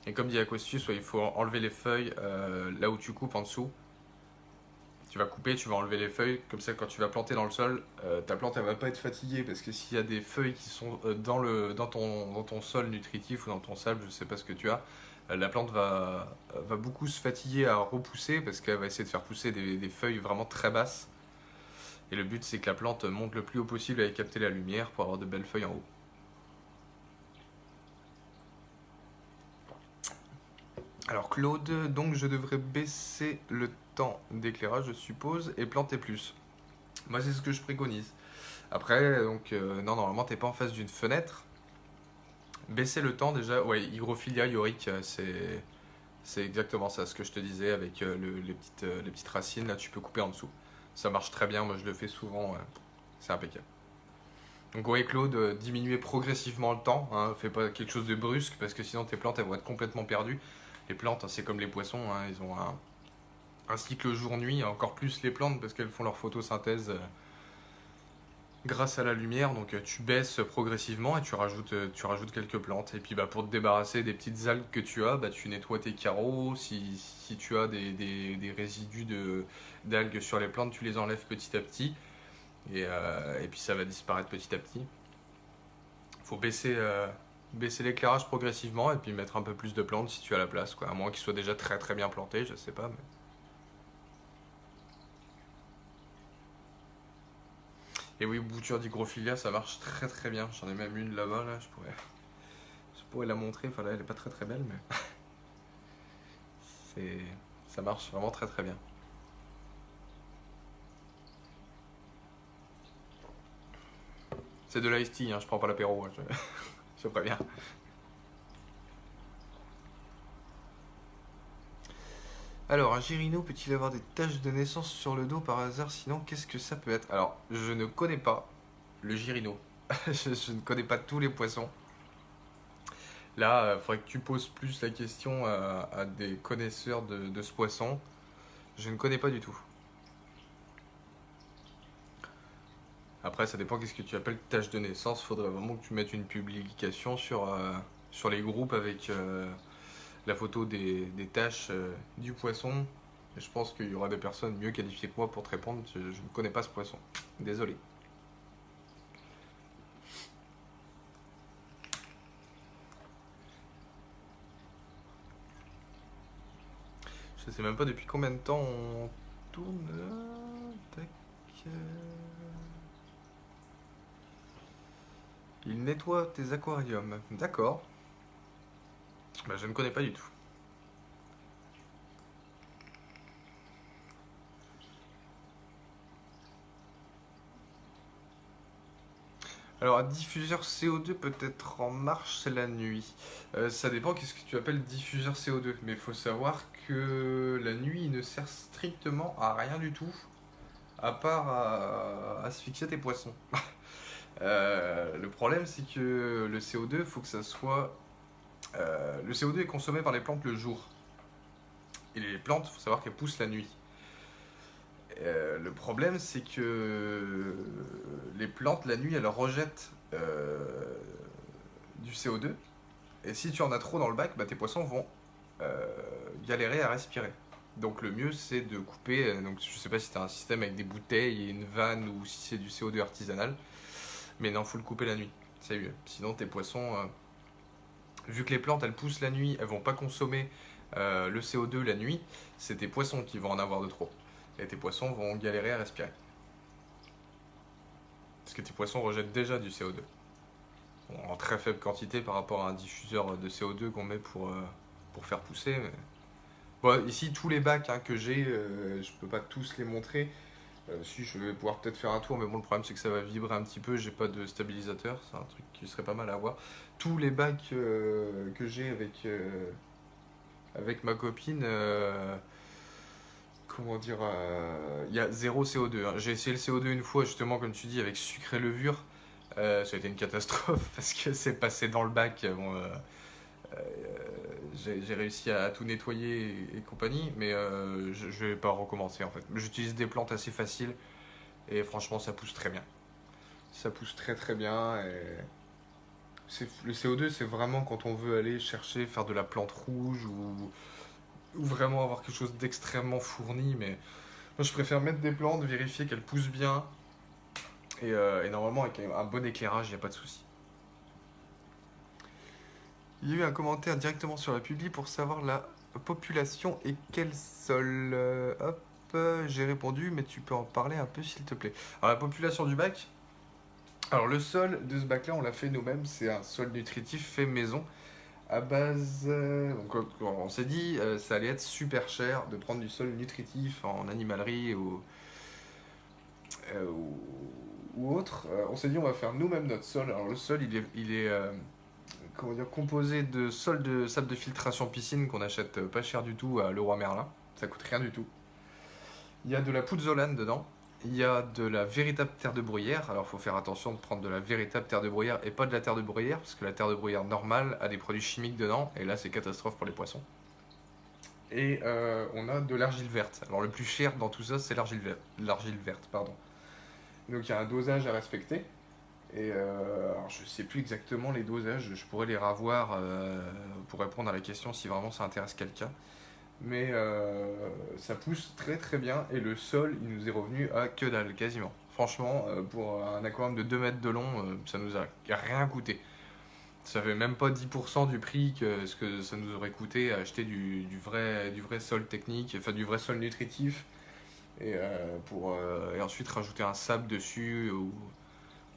Et comme dit Aquastus, il faut enlever les feuilles là où tu coupes en dessous. Tu vas couper, tu vas enlever les feuilles, comme ça quand tu vas planter dans le sol, ta plante elle va pas être fatiguée parce que s'il y a des feuilles qui sont dans ton sol nutritif ou dans ton sable, je sais pas ce que tu as, la plante va beaucoup se fatiguer à repousser parce qu'elle va essayer de faire pousser des feuilles vraiment très basses. Et le but c'est que la plante monte le plus haut possible et capter la lumière pour avoir de belles feuilles en haut. Alors Claude, donc je devrais baisser le temps d'éclairage je suppose et planter plus. Moi c'est ce que je préconise. Après donc non normalement t'es pas en face d'une fenêtre. Baisser le temps déjà, ouais, hygrophilia, Yorick, c'est exactement ça, ce que je te disais avec les petites racines, là tu peux couper en dessous. Ça marche très bien, moi je le fais souvent, c'est impeccable. Donc ouais Claude, diminuer progressivement le temps, hein, fais pas quelque chose de brusque parce que sinon tes plantes elles vont être complètement perdues. Les plantes, c'est comme les poissons, hein, ils ont un cycle jour-nuit, encore plus les plantes parce qu'elles font leur photosynthèse grâce à la lumière, donc tu baisses progressivement et tu rajoutes quelques plantes. Et puis bah, pour te débarrasser des petites algues que tu as, bah, tu nettoies tes carreaux. Si tu as des résidus d'algues sur les plantes, tu les enlèves petit à petit. Et puis ça va disparaître petit à petit. Il faut baisser l'éclairage progressivement et puis mettre un peu plus de plantes si tu as la place, quoi. À moins qu'ils soient déjà très très bien plantés, je sais pas. Et oui, bouture d'hygrophilia, ça marche très très bien. J'en ai même une là-bas, là, je pourrais la montrer. Enfin là, elle est pas très très belle, mais c'est, ça marche vraiment très très bien. C'est de l'ice tea, hein, je prends pas l'apéro, hein, je préviens. Alors, un Girino peut-il avoir des taches de naissance sur le dos par hasard? Sinon, qu'est-ce que ça peut être? Alors, je ne connais pas le Girino. Je ne connais pas tous les poissons. Là, il faudrait que tu poses plus la question à des connaisseurs de ce poisson. Je ne connais pas du tout. Après, ça dépend qu'est-ce que tu appelles tâche de naissance. Faudrait vraiment que tu mettes une publication sur les groupes avec la photo des tâches du poisson. Et je pense qu'il y aura des personnes mieux qualifiées que moi pour te répondre. Je ne connais pas ce poisson. Désolé. Je sais même pas depuis combien de temps on tourne. Tac. euh. Il nettoie tes aquariums. D'accord. Bah, je ne connais pas du tout. Alors, un diffuseur CO2 peut être en marche la nuit. Ça dépend qu'est-ce que tu appelles diffuseur CO2. Mais il faut savoir que la nuit, il ne sert strictement à rien du tout, à part à asphyxier tes poissons. Le problème, c'est que le CO2, faut que ça soit. Le CO2 est consommé par les plantes le jour. Et les plantes, il faut savoir qu'elles poussent la nuit. Le problème, c'est que les plantes, la nuit, elles rejettent du CO2. Et si tu en as trop dans le bac, bah, tes poissons vont euh, galérer à respirer. Donc le mieux, c'est de couper. Donc je sais pas si tu as un système avec des bouteilles et une vanne ou si c'est du CO2 artisanal. Mais non, faut le couper la nuit. C'est mieux. Sinon, tes poissons, vu que les plantes, elles poussent la nuit, elles vont pas consommer le CO2 la nuit. C'est tes poissons qui vont en avoir de trop. Et tes poissons vont galérer à respirer. Parce que tes poissons rejettent déjà du CO2. Bon, en très faible quantité par rapport à un diffuseur de CO2 qu'on met pour faire pousser. Mais... Bon, ici, tous les bacs hein, que j'ai, je peux pas tous les montrer. Si, je vais pouvoir peut-être faire un tour, mais bon, le problème c'est que ça va vibrer un petit peu. J'ai pas de stabilisateur, c'est un truc qui serait pas mal à avoir. Tous les bacs que j'ai avec ma copine, comment dire, il y a zéro CO2, hein. J'ai essayé le CO2 une fois, justement, comme tu dis, avec sucre et levure. Ça a été une catastrophe parce que c'est passé dans le bac. Bon, euh, j'ai réussi à tout nettoyer et compagnie, mais je vais pas recommencer en fait. J'utilise des plantes assez faciles et franchement, ça pousse très bien. Ça pousse très très bien. Le CO2, c'est vraiment quand on veut aller chercher, faire de la plante rouge ou vraiment avoir quelque chose d'extrêmement fourni. Mais moi, je préfère mettre des plantes, vérifier qu'elles poussent bien. Et normalement, avec un bon éclairage, il n'y a pas de souci. Il y a eu un commentaire directement sur la publi pour savoir la population et quel sol. Hop, j'ai répondu, mais tu peux en parler un peu s'il te plaît. Alors, la population du bac. Alors, le sol de ce bac-là, on l'a fait nous-mêmes. C'est un sol nutritif fait maison. À base. Donc, on s'est dit, ça allait être super cher de prendre du sol nutritif en animalerie euh, ou, ou autre. On s'est dit, on va faire nous-mêmes notre sol. Alors, le sol, il est comment dire, composé de sol de sable de filtration piscine qu'on achète pas cher du tout à Leroy Merlin. Ça coûte rien du tout. Il y a de la pouzzolane dedans. Il y a de la véritable terre de bruyère. Alors il faut faire attention de prendre de la véritable terre de bruyère et pas de la terre de bruyère, parce que la terre de bruyère normale a des produits chimiques dedans, et là c'est catastrophe pour les poissons. Et on a de l'argile verte. Alors le plus cher dans tout ça, c'est l'argile verte, pardon. Donc il y a un dosage à respecter. Et alors je sais plus exactement les dosages, je pourrais les revoir pour répondre à la question si vraiment ça intéresse quelqu'un. Mais ça pousse très très bien et le sol il nous est revenu à que dalle quasiment. Franchement, pour un aquarium de 2 mètres de long, ça nous a rien coûté. Ça fait même pas 10% du prix que ce que ça nous aurait coûté à acheter du vrai sol technique, enfin du vrai sol nutritif, et ensuite rajouter un sable dessus ou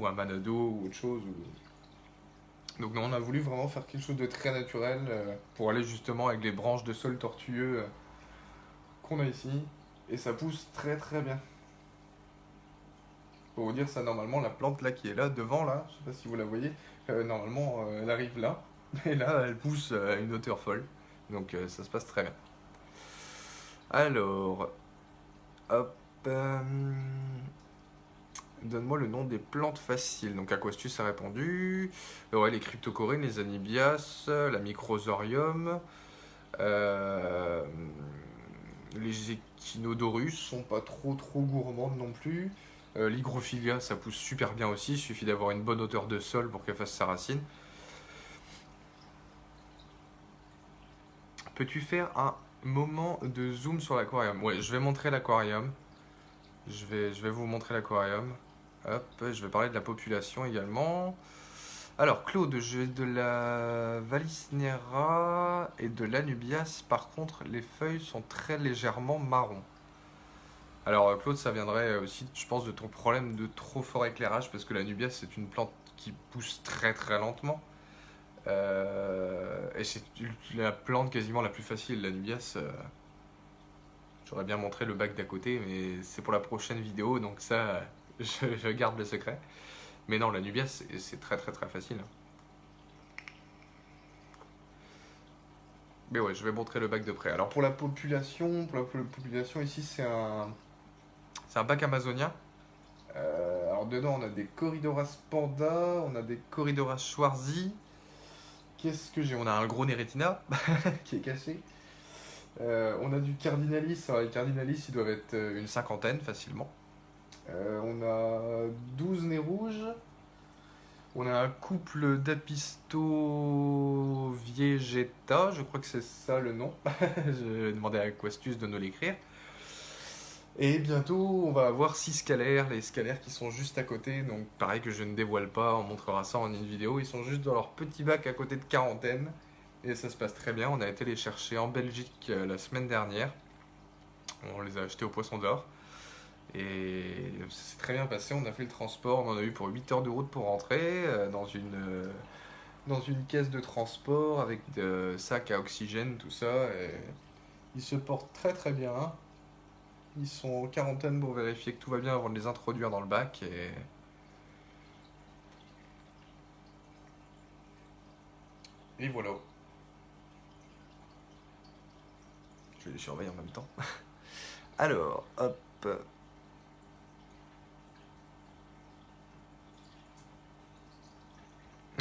un manado ou autre chose. Donc non, on a voulu vraiment faire quelque chose de très naturel pour aller justement avec les branches de sol tortueux qu'on a ici. Et ça pousse très très bien. Pour vous dire ça, normalement, la plante là qui est là, devant là, je sais pas si vous la voyez, normalement elle arrive là. Et là, elle pousse à une hauteur folle. Donc ça se passe très bien. Alors, hop. Donne-moi le nom des plantes faciles. Donc Aquastus a répondu. Ouais, les cryptocorines, les anibias, la microsorium, euh, les echinodorus sont pas trop gourmandes non plus. L'hygrophilia, ça pousse super bien aussi. Il suffit d'avoir une bonne hauteur de sol pour qu'elle fasse sa racine. Peux-tu faire un moment de zoom sur l'aquarium? Ouais, je vais montrer l'aquarium. Je vais vous montrer l'aquarium. Hop, je vais parler de la population également. Alors, Claude, j'ai de la Valisnera et de l'Anubias. Par contre, les feuilles sont très légèrement marron. Alors, Claude, ça viendrait aussi, je pense, de ton problème de trop fort éclairage, parce que l'Anubias, c'est une plante qui pousse très très lentement. Et c'est la plante quasiment la plus facile, l'Anubias. J'aurais bien montré le bac d'à côté, mais c'est pour la prochaine vidéo, donc ça, je garde le secret. Mais non, la Nubia, c'est très très très facile. Mais ouais, je vais montrer le bac de près. Alors pour la population, ici, c'est un bac amazonien. Alors dedans, on a des Corydoras panda, on a des Corydoras schwarzi. Qu'est-ce que j'ai? On a un gros Neretina qui est caché. On a du Cardinalis. Alors les Cardinalis, ils doivent être une cinquantaine facilement. On a 12 nez rouges. On a un couple d'Apisto Viegeta, je crois que c'est ça le nom. Je vais demander à Aquastus de nous l'écrire. Et bientôt, on va avoir 6 scalaires, les scalaires qui sont juste à côté. Donc pareil que je ne dévoile pas, on montrera ça en une vidéo. Ils sont juste dans leur petit bac à côté de quarantaine. Et ça se passe très bien. On a été les chercher en Belgique la semaine dernière. On les a achetés au Poisson d'Or. Et ça s'est très bien passé, on a fait le transport, on en a eu pour 8 heures de route pour rentrer dans une caisse de transport avec des sacs à oxygène, tout ça. Et ils se portent très très bien. Ils sont en quarantaine pour vérifier que tout va bien avant de les introduire dans le bac. Et voilà. Je vais les surveiller en même temps. Alors, hop.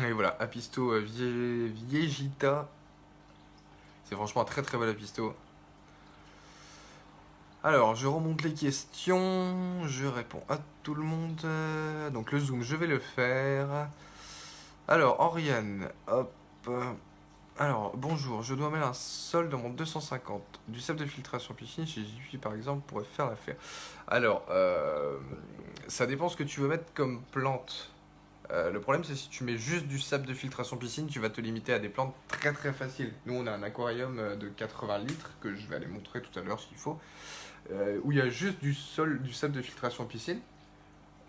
Et voilà, Apisto Viegita. C'est franchement un très très bel Apisto. Alors, je remonte les questions. Je réponds à tout le monde. Donc, le zoom, je vais le faire. Alors, Oriane, hop. Alors, bonjour, je dois mettre un sol dans mon 250. Du sable de filtration piscine chez JP par exemple pourrait faire l'affaire. Alors, ça dépend ce que tu veux mettre comme plante. Le problème, c'est si tu mets juste du sable de filtration piscine, tu vas te limiter à des plantes très très faciles. Nous, on a un aquarium de 80 litres que je vais aller montrer tout à l'heure s'il faut, où il y a juste du sable de filtration piscine.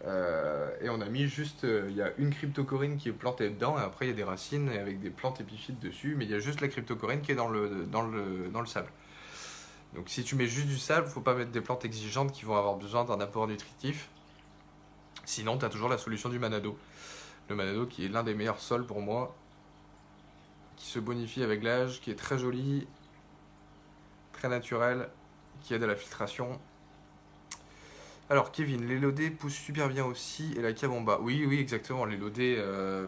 Et on a mis juste, il y a une cryptocorine qui est plantée dedans, et après il y a des racines avec des plantes épiphytes dessus, mais il y a juste la cryptocorine qui est dans le sable. Donc si tu mets juste du sable, faut pas mettre des plantes exigeantes qui vont avoir besoin d'un apport nutritif. Sinon, tu as toujours la solution du Manado. Le Manado qui est l'un des meilleurs sols pour moi. qui se bonifie avec l'âge, qui est très joli, très naturel, qui aide à la filtration. Alors Kevin, l'élodée pousse super bien aussi et la cabamba. Oui, oui, exactement. L'élodée,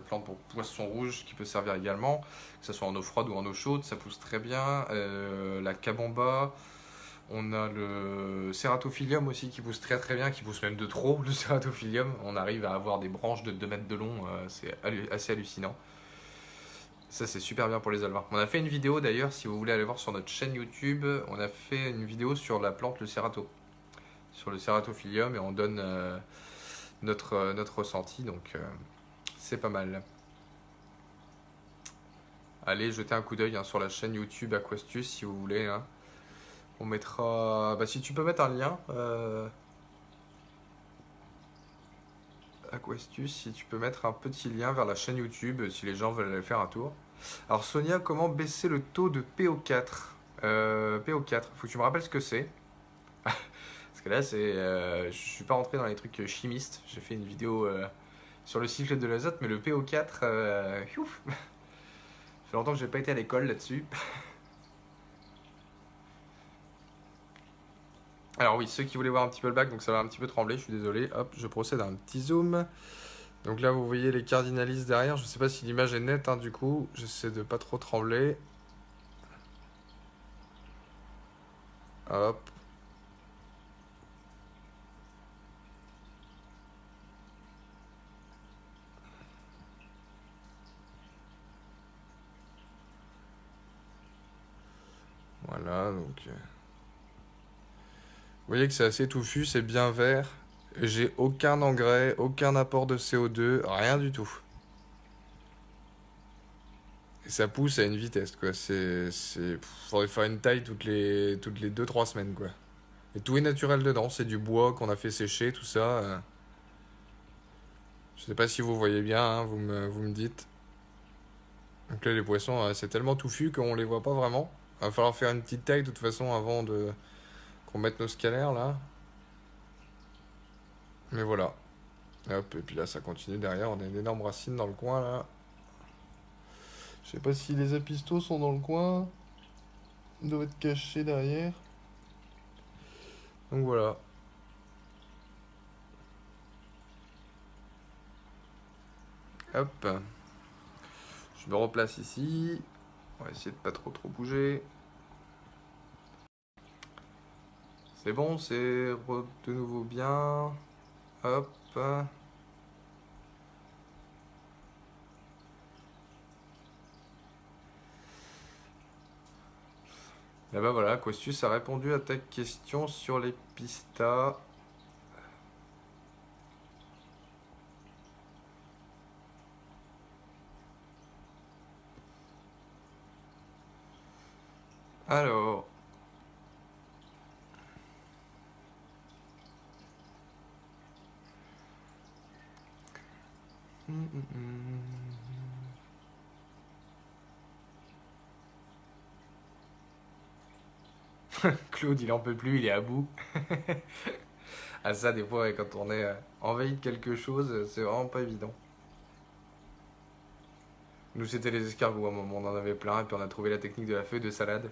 plante pour poisson rouge qui peut servir également, que ce soit en eau froide ou en eau chaude, ça pousse très bien. La cabamba, on a le Ceratophillium aussi qui pousse très très bien, qui pousse même de trop, le Ceratophillium. On arrive à avoir des branches de 2 mètres de long, c'est assez hallucinant. Ça, c'est super bien pour les alvins. On a fait une vidéo d'ailleurs, si vous voulez aller voir sur notre chaîne YouTube, on a fait une vidéo sur la plante, le Cerato, sur le Ceratophillium, et on donne notre ressenti, donc c'est pas mal. Allez jeter un coup d'œil sur la chaîne YouTube Aquastus si vous voulez. Hein. On mettra. Bah, si tu peux mettre un lien. Aquastus, si tu peux mettre un petit lien vers la chaîne YouTube si les gens veulent aller faire un tour. Alors, Sonia, comment baisser le taux de PO4 PO4, faut que tu me rappelles ce que c'est. Parce que là, je suis pas rentré dans les trucs chimistes. J'ai fait une vidéo sur le cycle de l'azote, mais le PO4, ça fait longtemps que j'ai pas été à l'école là-dessus. Alors oui, ceux qui voulaient voir un petit peu le bac, donc ça va un petit peu trembler, je suis désolé. Hop, je procède à un petit zoom. Donc là, vous voyez les cardinalistes derrière. Je sais pas si l'image est nette, hein, du coup. J'essaie de pas trop trembler. Hop. Voilà, donc... Vous voyez que c'est assez touffu, c'est bien vert. J'ai aucun engrais, aucun apport de CO2, rien du tout. Et ça pousse à une vitesse, quoi. Faudrait faire une taille toutes les 2-3 semaines, quoi. Et tout est naturel dedans, c'est du bois qu'on a fait sécher, tout ça. Je sais pas si vous voyez bien, hein, vous me dites. Donc là, les poissons, c'est tellement touffu qu'on les voit pas vraiment. Va falloir faire une petite taille de toute façon avant de qu'on mette nos scalaires là. Mais voilà. Hop, et puis là, ça continue derrière. On a une énorme racine dans le coin là. Je sais pas si les apistos sont dans le coin. Ils doivent être cachés derrière. Donc voilà. Hop. Je me replace ici. On va essayer de pas trop bouger. C'est bon, c'est de nouveau bien. Hop. Et bah voilà, Costus a répondu à ta question sur les pistas. Alors. Claude, il en peut plus, il est à bout. Ah ça, des fois, ouais, quand on est envahi de quelque chose, c'est vraiment pas évident. Nous, c'était les escargots à un moment, on en avait plein, et puis on a trouvé la technique de la feuille de salade.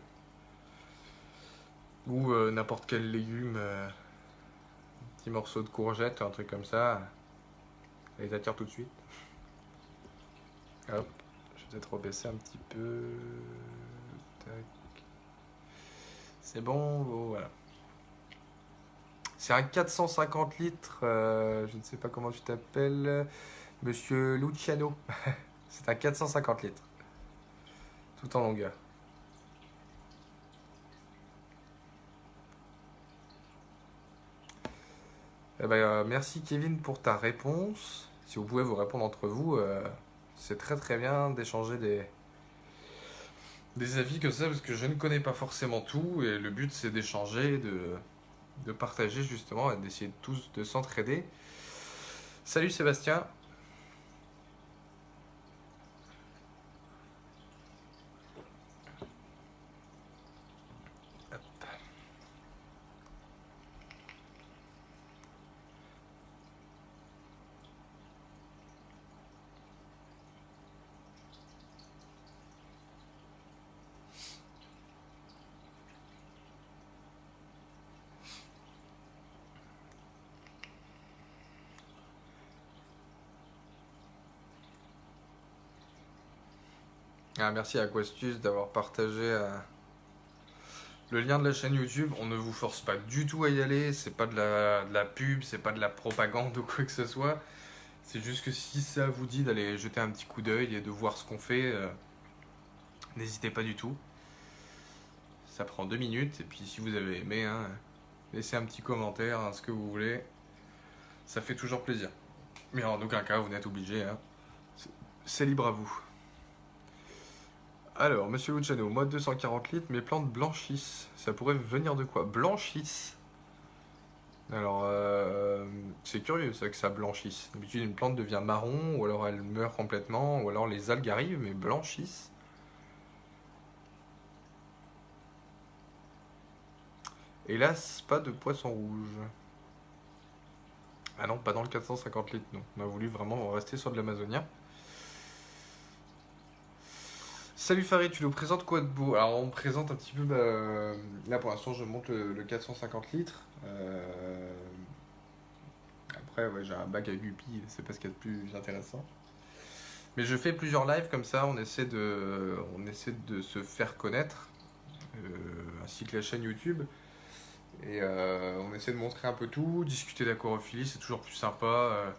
Ou n'importe quel légume, petit morceau de courgette, un truc comme ça, ça les attire tout de suite. Hop, je vais peut-être rebaisser un petit peu. Tac. C'est bon, voilà. C'est un 450 litres, je ne sais pas comment tu t'appelles, Monsieur Luciano. C'est un 450 litres, tout en longueur. Eh ben, merci Kevin pour ta réponse. Si vous pouvez vous répondre entre vous, c'est très très bien d'échanger des avis comme ça parce que je ne connais pas forcément tout et le but c'est d'échanger, de partager justement et d'essayer tous de s'entraider. Salut Sébastien. Ah, merci à Questus d'avoir partagé le lien de la chaîne YouTube. On ne vous force pas du tout à y aller. C'est pas de la pub, c'est pas de la propagande ou quoi que ce soit. C'est juste que si ça vous dit d'aller jeter un petit coup d'œil et de voir ce qu'on fait, n'hésitez pas du tout. Ça prend 2 minutes. Et puis si vous avez aimé, hein, laissez un petit commentaire, hein, ce que vous voulez. Ça fait toujours plaisir. Mais en aucun cas, vous n'êtes obligé. Hein. C'est libre à vous. Alors, Monsieur Luciano, mode 240 litres, mes plantes blanchissent. Ça pourrait venir de quoi? Blanchissent? Alors, c'est curieux ça que ça blanchisse. D'habitude, une plante devient marron, ou alors elle meurt complètement, ou alors les algues arrivent, mais blanchissent. Hélas, pas de poisson rouge. Ah non, pas dans le 450 litres, non. On a voulu vraiment rester sur de l'Amazonien. Salut Farid, tu nous présentes quoi de beau? Alors on me présente un petit peu, là pour l'instant je monte le 450 litres. Après ouais, j'ai un bac à Guppy, c'est pas ce qu'il y a de plus intéressant. Mais je fais plusieurs lives comme ça, on essaie de se faire connaître, ainsi que la chaîne YouTube. Et on essaie de montrer un peu tout, discuter d'aquarophilie, c'est toujours plus sympa.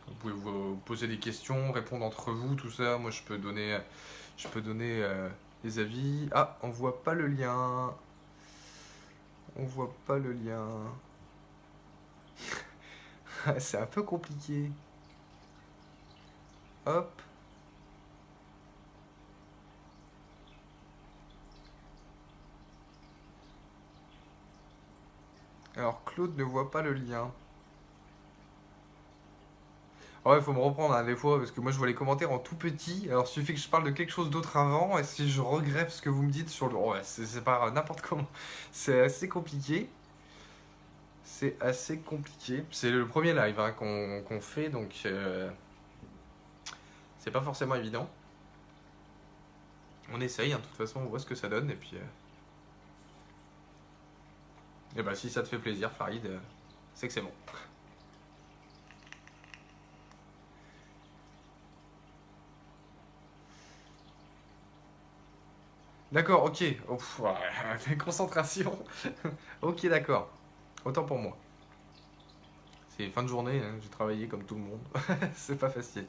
Vous pouvez vous poser des questions, répondre entre vous, tout ça. Moi je peux donner des avis. Ah, on voit pas le lien. On voit pas le lien. C'est un peu compliqué. Hop. Alors Claude ne voit pas le lien. Ah ouais, faut me reprendre hein, des fois parce que moi je vois les commentaires en tout petit. Alors il suffit que je parle de quelque chose d'autre avant et si je regreffe ce que vous me dites sur le. Ouais, c'est pas n'importe comment. C'est assez compliqué. C'est assez compliqué. C'est le premier live hein, qu'on fait donc c'est pas forcément évident. On essaye, hein, de toute façon, on voit ce que ça donne et puis. Et bah si ça te fait plaisir, Farid, c'est que c'est bon. D'accord, ok. Oh, ouais, concentration. Ok, d'accord. Autant pour moi. C'est fin de journée, hein, j'ai travaillé comme tout le monde. C'est pas facile.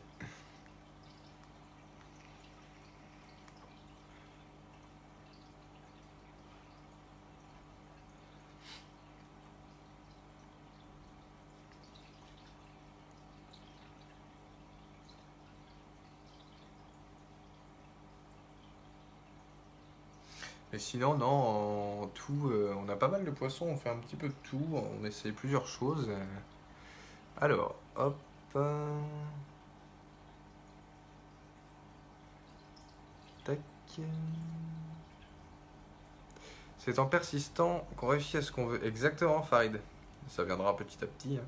Mais sinon, non, en tout, on a pas mal de poissons, on fait un petit peu de tout, on essaie plusieurs choses. Alors, hop. Tac. C'est en persistant qu'on réussit à ce qu'on veut. Exactement, Farid. Ça viendra petit à petit. Hein.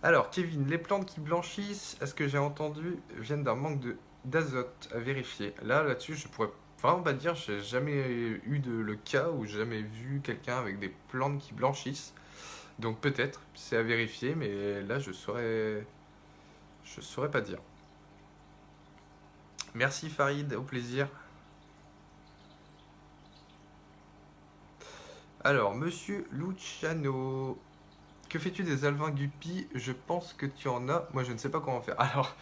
Alors, Kevin, les plantes qui blanchissent, est-ce que j'ai entendu, viennent d'un manque d'azote à vérifier. Là-dessus, je pourrais vraiment pas te dire, j'ai jamais eu le cas où j'ai jamais vu quelqu'un avec des plantes qui blanchissent. Donc peut-être, c'est à vérifier, mais là, je saurais pas dire. Merci Farid, au plaisir. Alors, Monsieur Luciano, que fais-tu des alevins guppies? Je pense que tu en as. Moi, je ne sais pas comment faire. Alors,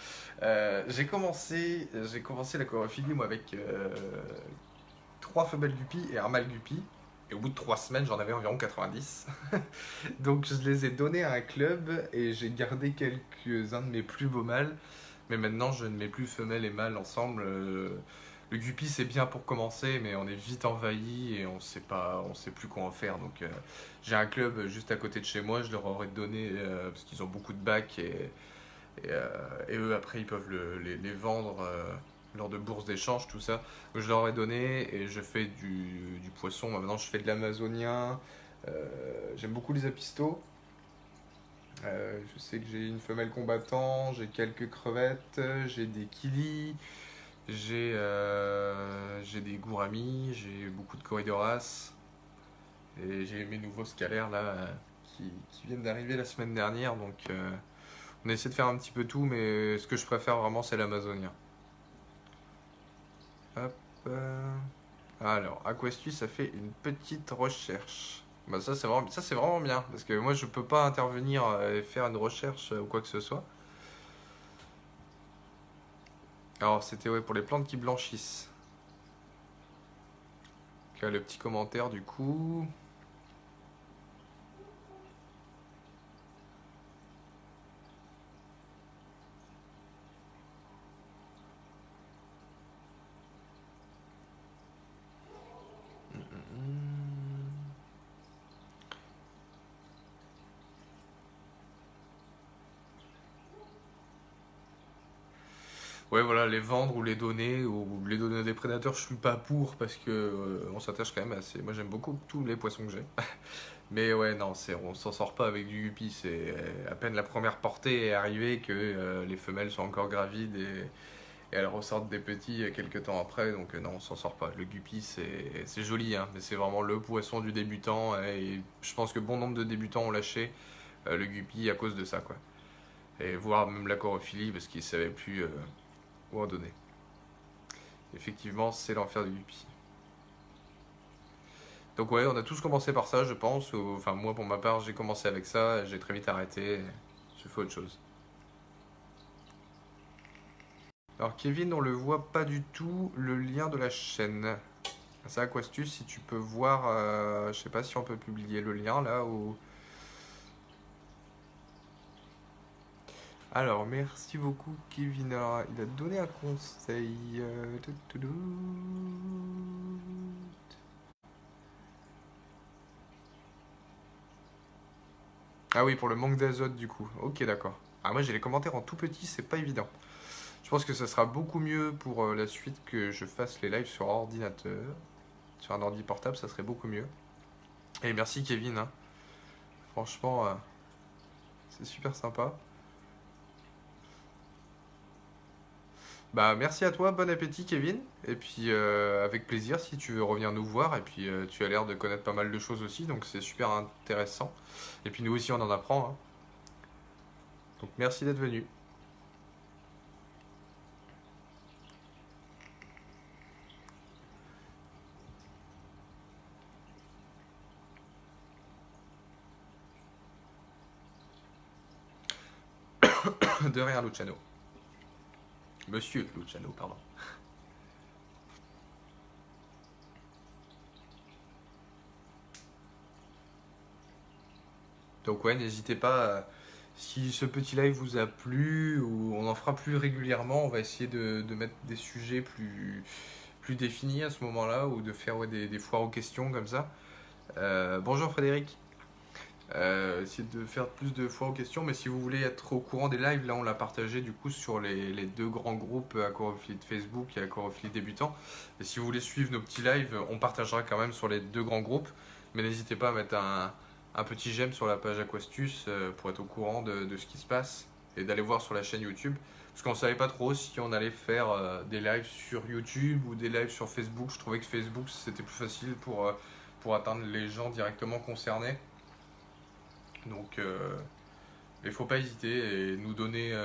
j'ai commencé la chorophilie moi avec 3 femelles guppies et un mâle guppy. Et au bout de 3 semaines, j'en avais environ 90. Donc, je les ai donnés à un club et j'ai gardé quelques-uns de mes plus beaux mâles. Mais maintenant, je ne mets plus femelles et mâles ensemble. Le guppy, c'est bien pour commencer, mais on est vite envahi et on sait plus quoi en faire. Donc, j'ai un club juste à côté de chez moi. Je leur aurais donné parce qu'ils ont beaucoup de bacs et eux après ils peuvent les vendre lors de bourses d'échange, tout ça. Donc, je leur ai donné et je fais du poisson. Maintenant, je fais de l'amazonien. J'aime beaucoup les apistos. Je sais que j'ai une femelle combattant, j'ai quelques crevettes, j'ai des kilis. J'ai des gouramis, j'ai beaucoup de corridoras et j'ai mes nouveaux scalaires là qui viennent d'arriver la semaine dernière donc on essaie de faire un petit peu tout mais ce que je préfère vraiment c'est l'amazonien. Hop. Alors, Aquastus a fait une petite recherche. Bah ça c'est vraiment bien parce que moi je peux pas intervenir et faire une recherche ou quoi que ce soit. Alors c'était ouais pour les plantes qui blanchissent. Donc, le petit commentaire du coup. Ouais, voilà, les vendre ou les donner à des prédateurs, je suis pas pour parce que on s'attache quand même assez. Moi, j'aime beaucoup tous les poissons que j'ai. Mais ouais, non, on s'en sort pas avec du guppy. C'est à peine la première portée est arrivée que les femelles sont encore gravides et elles ressortent des petits quelques temps après. Donc non, on s'en sort pas. Le guppy, c'est joli, hein, mais c'est vraiment le poisson du débutant. Et je pense que bon nombre de débutants ont lâché le guppy à cause de ça, quoi. Et voire même la corophilie parce qu'ils savaient plus où en donner. Effectivement, c'est l'enfer du guppy. Donc ouais, on a tous commencé par ça, je pense. Enfin, moi, pour ma part, j'ai commencé avec ça, j'ai très vite arrêté, j'ai fait autre chose. Alors Kevin, on le voit pas du tout, le lien de la chaîne. C'est Aquastus, si tu peux voir, je sais pas si on peut publier le lien là ou... Alors, merci beaucoup Kevin. Alors, il a donné un conseil. Ah oui, pour le manque d'azote du coup. Ok, d'accord. Ah, moi j'ai les commentaires en tout petit, c'est pas évident. Je pense que ça sera beaucoup mieux pour la suite que je fasse les lives sur ordinateur. Sur un ordi portable, ça serait beaucoup mieux. Et merci Kevin, hein. Franchement, c'est super sympa. Bah merci à toi, bon appétit Kevin. Et puis avec plaisir si tu veux revenir nous voir. Et puis tu as l'air de connaître pas mal de choses aussi, donc c'est super intéressant. Et puis nous aussi on en apprend, hein. Donc merci d'être venu. De rien Luciano. Monsieur Luciano, pardon. Donc ouais, n'hésitez pas, si ce petit live vous a plu, ou on en fera plus régulièrement, on va essayer de mettre des sujets plus définis à ce moment-là, ou de faire ouais, des foires aux questions comme ça. Bonjour Frédéric. Essayer de faire plus de foires aux questions, mais si vous voulez être au courant des lives, là on l'a partagé du coup sur les deux grands groupes aquarophilie de Facebook et aquarophilie débutant. Et si vous voulez suivre nos petits lives, on partagera quand même sur les deux grands groupes, mais n'hésitez pas à mettre un petit j'aime sur la page Aquastus pour être au courant de ce qui se passe et d'aller voir sur la chaîne YouTube. Parce qu'on ne savait pas trop si on allait faire des lives sur YouTube ou des lives sur Facebook. Je trouvais que Facebook c'était plus facile pour atteindre les gens directement concernés. Donc, il ne faut pas hésiter et nous donner,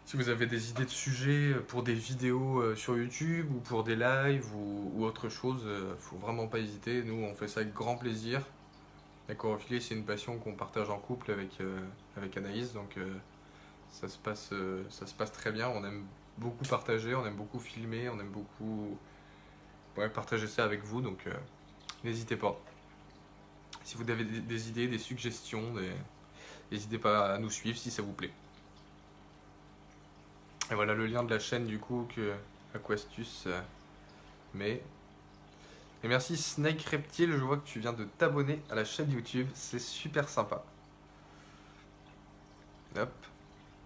si vous avez des idées de sujets pour des vidéos sur YouTube ou pour des lives ou autre chose, il ne faut vraiment pas hésiter. Nous, on fait ça avec grand plaisir. La chorophilie, c'est une passion qu'on partage en couple avec Anaïs, donc ça se passe très bien. On aime beaucoup partager, on aime beaucoup filmer, on aime beaucoup ouais, partager ça avec vous, donc n'hésitez pas. Si vous avez des idées, des suggestions, n'hésitez pas à nous suivre si ça vous plaît. Et voilà le lien de la chaîne du coup que Aquastus met. Et merci Snake Reptile, je vois que tu viens de t'abonner à la chaîne YouTube, c'est super sympa. Hop.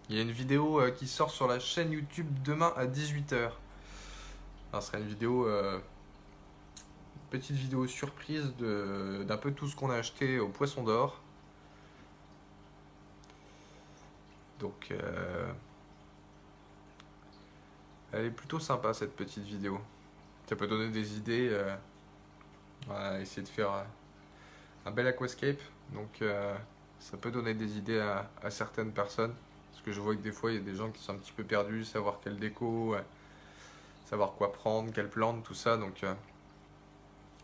Il y a une vidéo qui sort sur la chaîne YouTube demain à 18h. Ce sera une vidéo, petite vidéo surprise d'un peu tout ce qu'on a acheté au Poisson d'Or. Donc elle est plutôt sympa cette petite vidéo. Ça peut donner des idées. Voilà, essayer de faire un bel aquascape. Donc ça peut donner des idées à certaines personnes. Parce que je vois que des fois il y a des gens qui sont un petit peu perdus, savoir quelle déco savoir quoi prendre, quelle plante, tout ça. Donc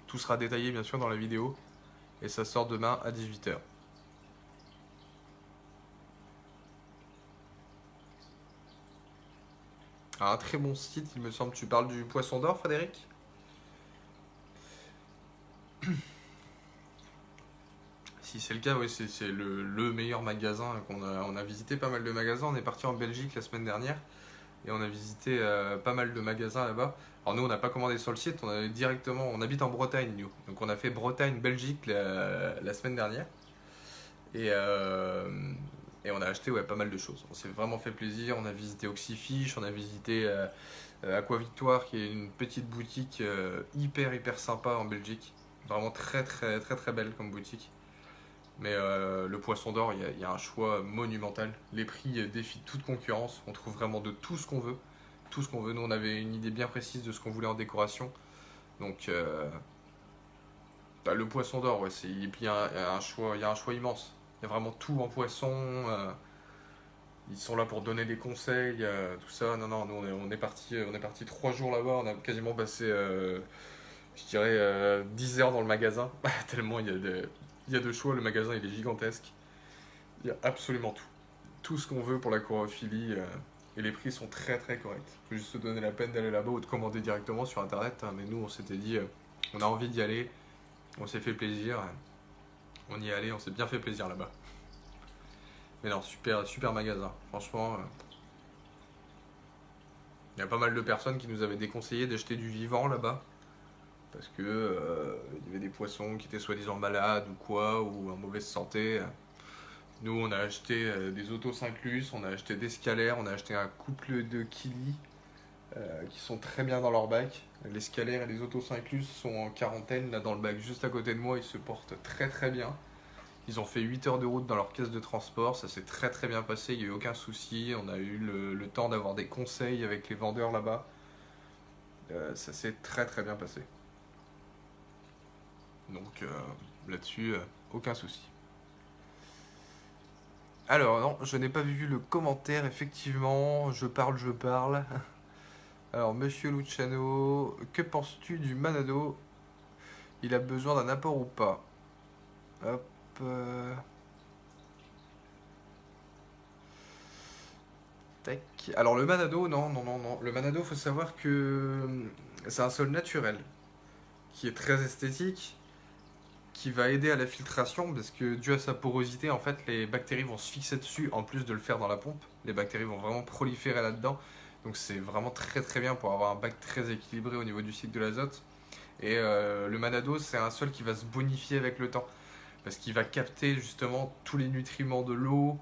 tout sera détaillé bien sûr dans la vidéo. Et ça sort demain à 18 h. Un très bon site, il me semble. Tu parles du Poisson d'Or, Frédéric? Si c'est le cas, oui, c'est le meilleur magasin on a visité pas mal de magasins. On est parti en Belgique la semaine dernière et on a visité pas mal de magasins là-bas. Alors nous, on n'a pas commandé sur le site, on habite en Bretagne, nous. Donc on a fait Bretagne-Belgique la semaine dernière et, euh, et on a acheté ouais, pas mal de choses. On s'est vraiment fait plaisir. On a visité Oxyfish, on a visité Aqua Victoire, qui est une petite boutique hyper sympa en Belgique. Vraiment très belle comme boutique. Mais le Poisson d'Or, il y a un choix monumental. Les prix défient toute concurrence. On trouve vraiment de tout ce qu'on veut. Tout ce qu'on veut. Nous, on avait une idée bien précise de ce qu'on voulait en décoration. Donc, le Poisson d'Or, ouais, et puis il y a un choix immense. Il y a vraiment tout en poisson. Ils sont là pour donner des conseils, tout ça. Non, non, nous, on est parti 3 jours là-bas. On a quasiment passé, je dirais, 10 heures dans le magasin. Tellement il y a de choix. Le magasin, il est gigantesque. Il y a absolument tout. Tout ce qu'on veut pour la corophilie. Et les prix sont très corrects. Il faut juste se donner la peine d'aller là-bas ou de commander directement sur internet. Mais nous, on s'était dit, on a envie d'y aller. On s'est fait plaisir. On y est allé, on s'est bien fait plaisir là-bas. Mais non, super magasin. Franchement, il y a pas mal de personnes qui nous avaient déconseillé d'acheter du vivant là-bas. Parce que il y avait des poissons qui étaient soi-disant malades ou quoi, ou en mauvaise santé. Nous, on a acheté des autos inclus, on a acheté des scalaires, on a acheté un couple de kili qui sont très bien dans leur bac. Les scalaires et les autos inclus sont en quarantaine, là dans le bac juste à côté de moi, ils se portent très bien. Ils ont fait 8 heures de route dans leur caisse de transport, ça s'est très bien passé, il n'y a eu aucun souci. On a eu le temps d'avoir des conseils avec les vendeurs là-bas. Ça s'est très bien passé. Donc là-dessus, aucun souci. Alors non, je n'ai pas vu le commentaire, effectivement, je parle. Alors, Monsieur Luciano, que penses-tu du Manado? Il a besoin d'un apport ou pas? Hop. Tac. Alors le Manado, non. Le Manado, faut savoir que c'est un sol naturel qui est très esthétique, qui va aider à la filtration parce que dû à sa porosité, en fait, les bactéries vont se fixer dessus en plus de le faire dans la pompe. Les bactéries vont vraiment proliférer là-dedans. Donc c'est vraiment très bien pour avoir un bac très équilibré au niveau du cycle de l'azote. Et le Manado, c'est un sol qui va se bonifier avec le temps parce qu'il va capter justement tous les nutriments de l'eau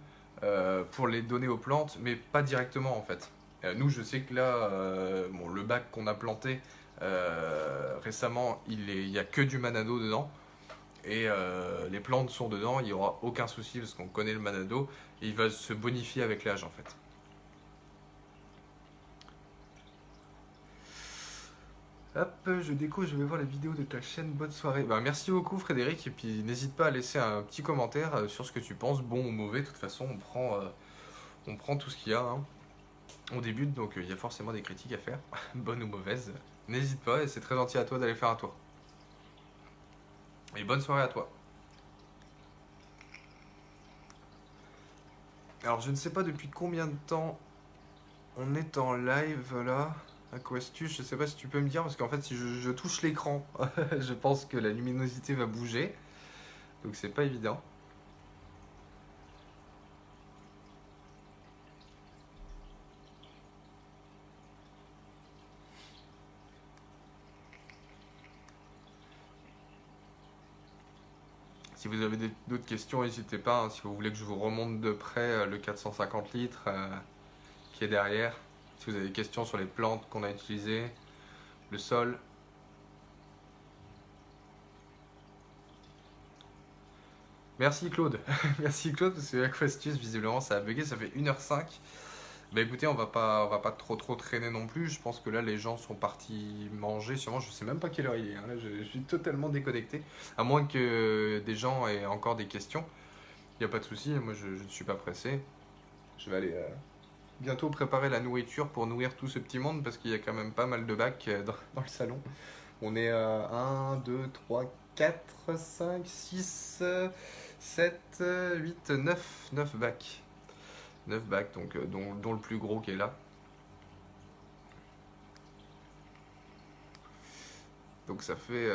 pour les donner aux plantes, mais pas directement en fait. Nous, je sais que là, bon, le bac qu'on a planté récemment, il y a que du Manado dedans. Et les plantes sont dedans, il n'y aura aucun souci parce qu'on connaît le Manado et il va se bonifier avec l'âge en fait. Hop, je déco, je vais voir la vidéo de ta chaîne. Bonne soirée. Bah, merci beaucoup Frédéric et puis n'hésite pas à laisser un petit commentaire sur ce que tu penses, bon ou mauvais. De toute façon, on prend tout ce qu'il y a. Hein. On débute donc il y a forcément des critiques à faire, bonnes ou mauvaises. N'hésite pas et c'est très gentil à toi d'aller faire un tour. Et bonne soirée à toi. Alors je ne sais pas depuis combien de temps on est en live là. Aquastus, je sais pas si tu peux me dire parce qu'en fait si je touche l'écran, je pense que la luminosité va bouger. Donc c'est pas évident. Si vous avez d'autres questions, n'hésitez pas. Hein, si vous voulez que je vous remonte de près le 450 litres qui est derrière. Si vous avez des questions sur les plantes qu'on a utilisées, le sol. Merci Claude. Merci Claude parce que Aquastus visiblement ça a bugué, ça fait 1h05. Bah écoutez, on va pas trop traîner non plus. Je pense que là les gens sont partis manger. Sûrement, je sais même pas quelle heure il est. Hein. Là, je suis totalement déconnecté. À moins que des gens aient encore des questions. Il n'y a pas de souci. Moi, je ne suis pas pressé. Je vais aller. bientôt préparer la nourriture pour nourrir tout ce petit monde parce qu'il y a quand même pas mal de bacs dans le salon. On est à 1, 2, 3, 4, 5, 6, 7, 8, 9 bacs. 9 bacs, donc, dont le plus gros qui est là. Donc ça fait...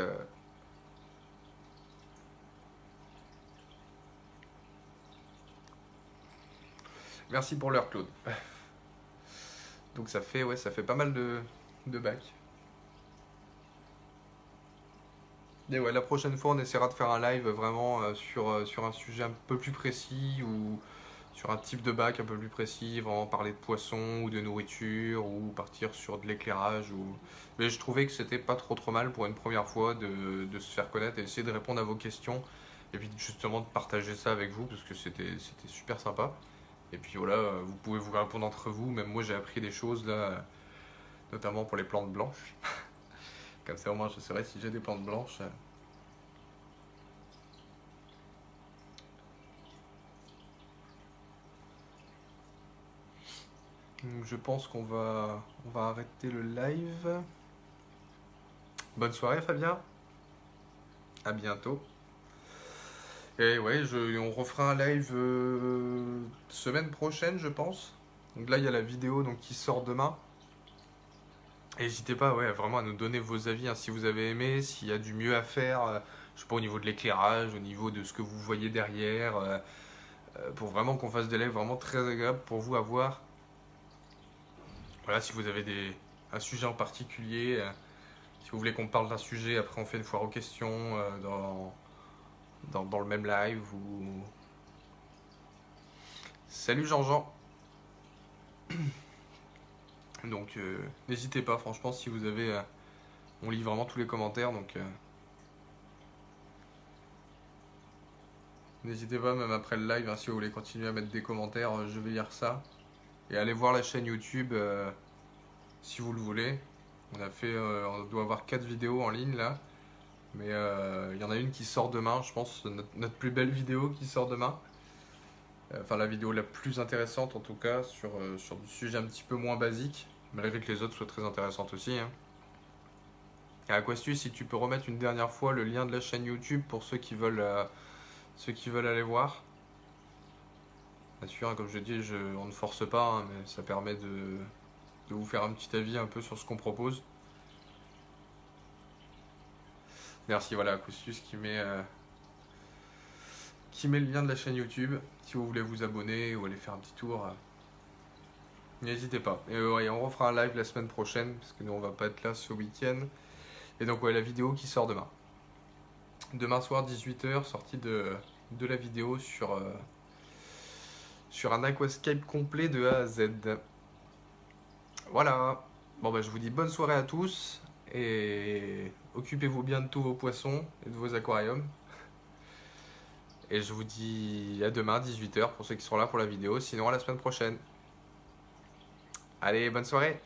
Merci pour l'heure, Claude. Donc ouais, ça fait pas mal de bacs. Et ouais, la prochaine fois, on essaiera de faire un live vraiment sur un sujet un peu plus précis ou sur un type de bac un peu plus précis, vraiment parler de poissons ou de nourriture ou partir sur de l'éclairage. Mais je trouvais que c'était pas trop mal pour une première fois de se faire connaître et essayer de répondre à vos questions et puis justement de partager ça avec vous parce que c'était super sympa. Et puis voilà, vous pouvez vous répondre entre vous, même moi j'ai appris des choses là, notamment pour les plantes blanches. Comme ça au moins je saurai si j'ai des plantes blanches. Donc, je pense on va arrêter le live. Bonne soirée Fabien, à bientôt. Et ouais, on refera un live semaine prochaine je pense. Donc là il y a la vidéo donc, qui sort demain. Et n'hésitez pas ouais, vraiment à nous donner vos avis hein, si vous avez aimé, s'il y a du mieux à faire, je sais pas au niveau de l'éclairage, au niveau de ce que vous voyez derrière, pour vraiment qu'on fasse des lives vraiment très agréables pour vous à voir. Voilà, si vous avez un sujet en particulier, si vous voulez qu'on parle d'un sujet, après on fait une foire aux questions dans le même live. Salut Jean-Jean. Donc n'hésitez pas, franchement, si vous avez... on lit vraiment tous les commentaires, donc... n'hésitez pas, même après le live, hein, si vous voulez continuer à mettre des commentaires, je vais lire ça. Et allez voir la chaîne YouTube si vous le voulez. On doit avoir 4 vidéos en ligne là. Mais il y en a une qui sort demain, je pense, notre plus belle vidéo qui sort demain. Enfin, la vidéo la plus intéressante en tout cas, sur du sujet un petit peu moins basique, malgré que les autres soient très intéressantes aussi. Hein. Et Aquastus, si tu peux remettre une dernière fois le lien de la chaîne YouTube pour ceux qui veulent aller voir. Bien sûr, hein, comme je dis, on ne force pas, hein, mais ça permet de vous faire un petit avis un peu sur ce qu'on propose. Merci, voilà, Aquastus qui met le lien de la chaîne YouTube. Si vous voulez vous abonner ou aller faire un petit tour, n'hésitez pas. Et ouais, on refera un live la semaine prochaine, parce que nous on va pas être là ce week-end. Et donc ouais, la vidéo qui sort demain. Demain soir, 18h, sortie de la vidéo sur un aquascape complet de A à Z. Voilà. Bon bah je vous dis bonne soirée à tous et occupez-vous bien de tous vos poissons et de vos aquariums. Et je vous dis à demain 18h pour ceux qui sont là pour la vidéo, sinon à la semaine prochaine. Allez, bonne soirée.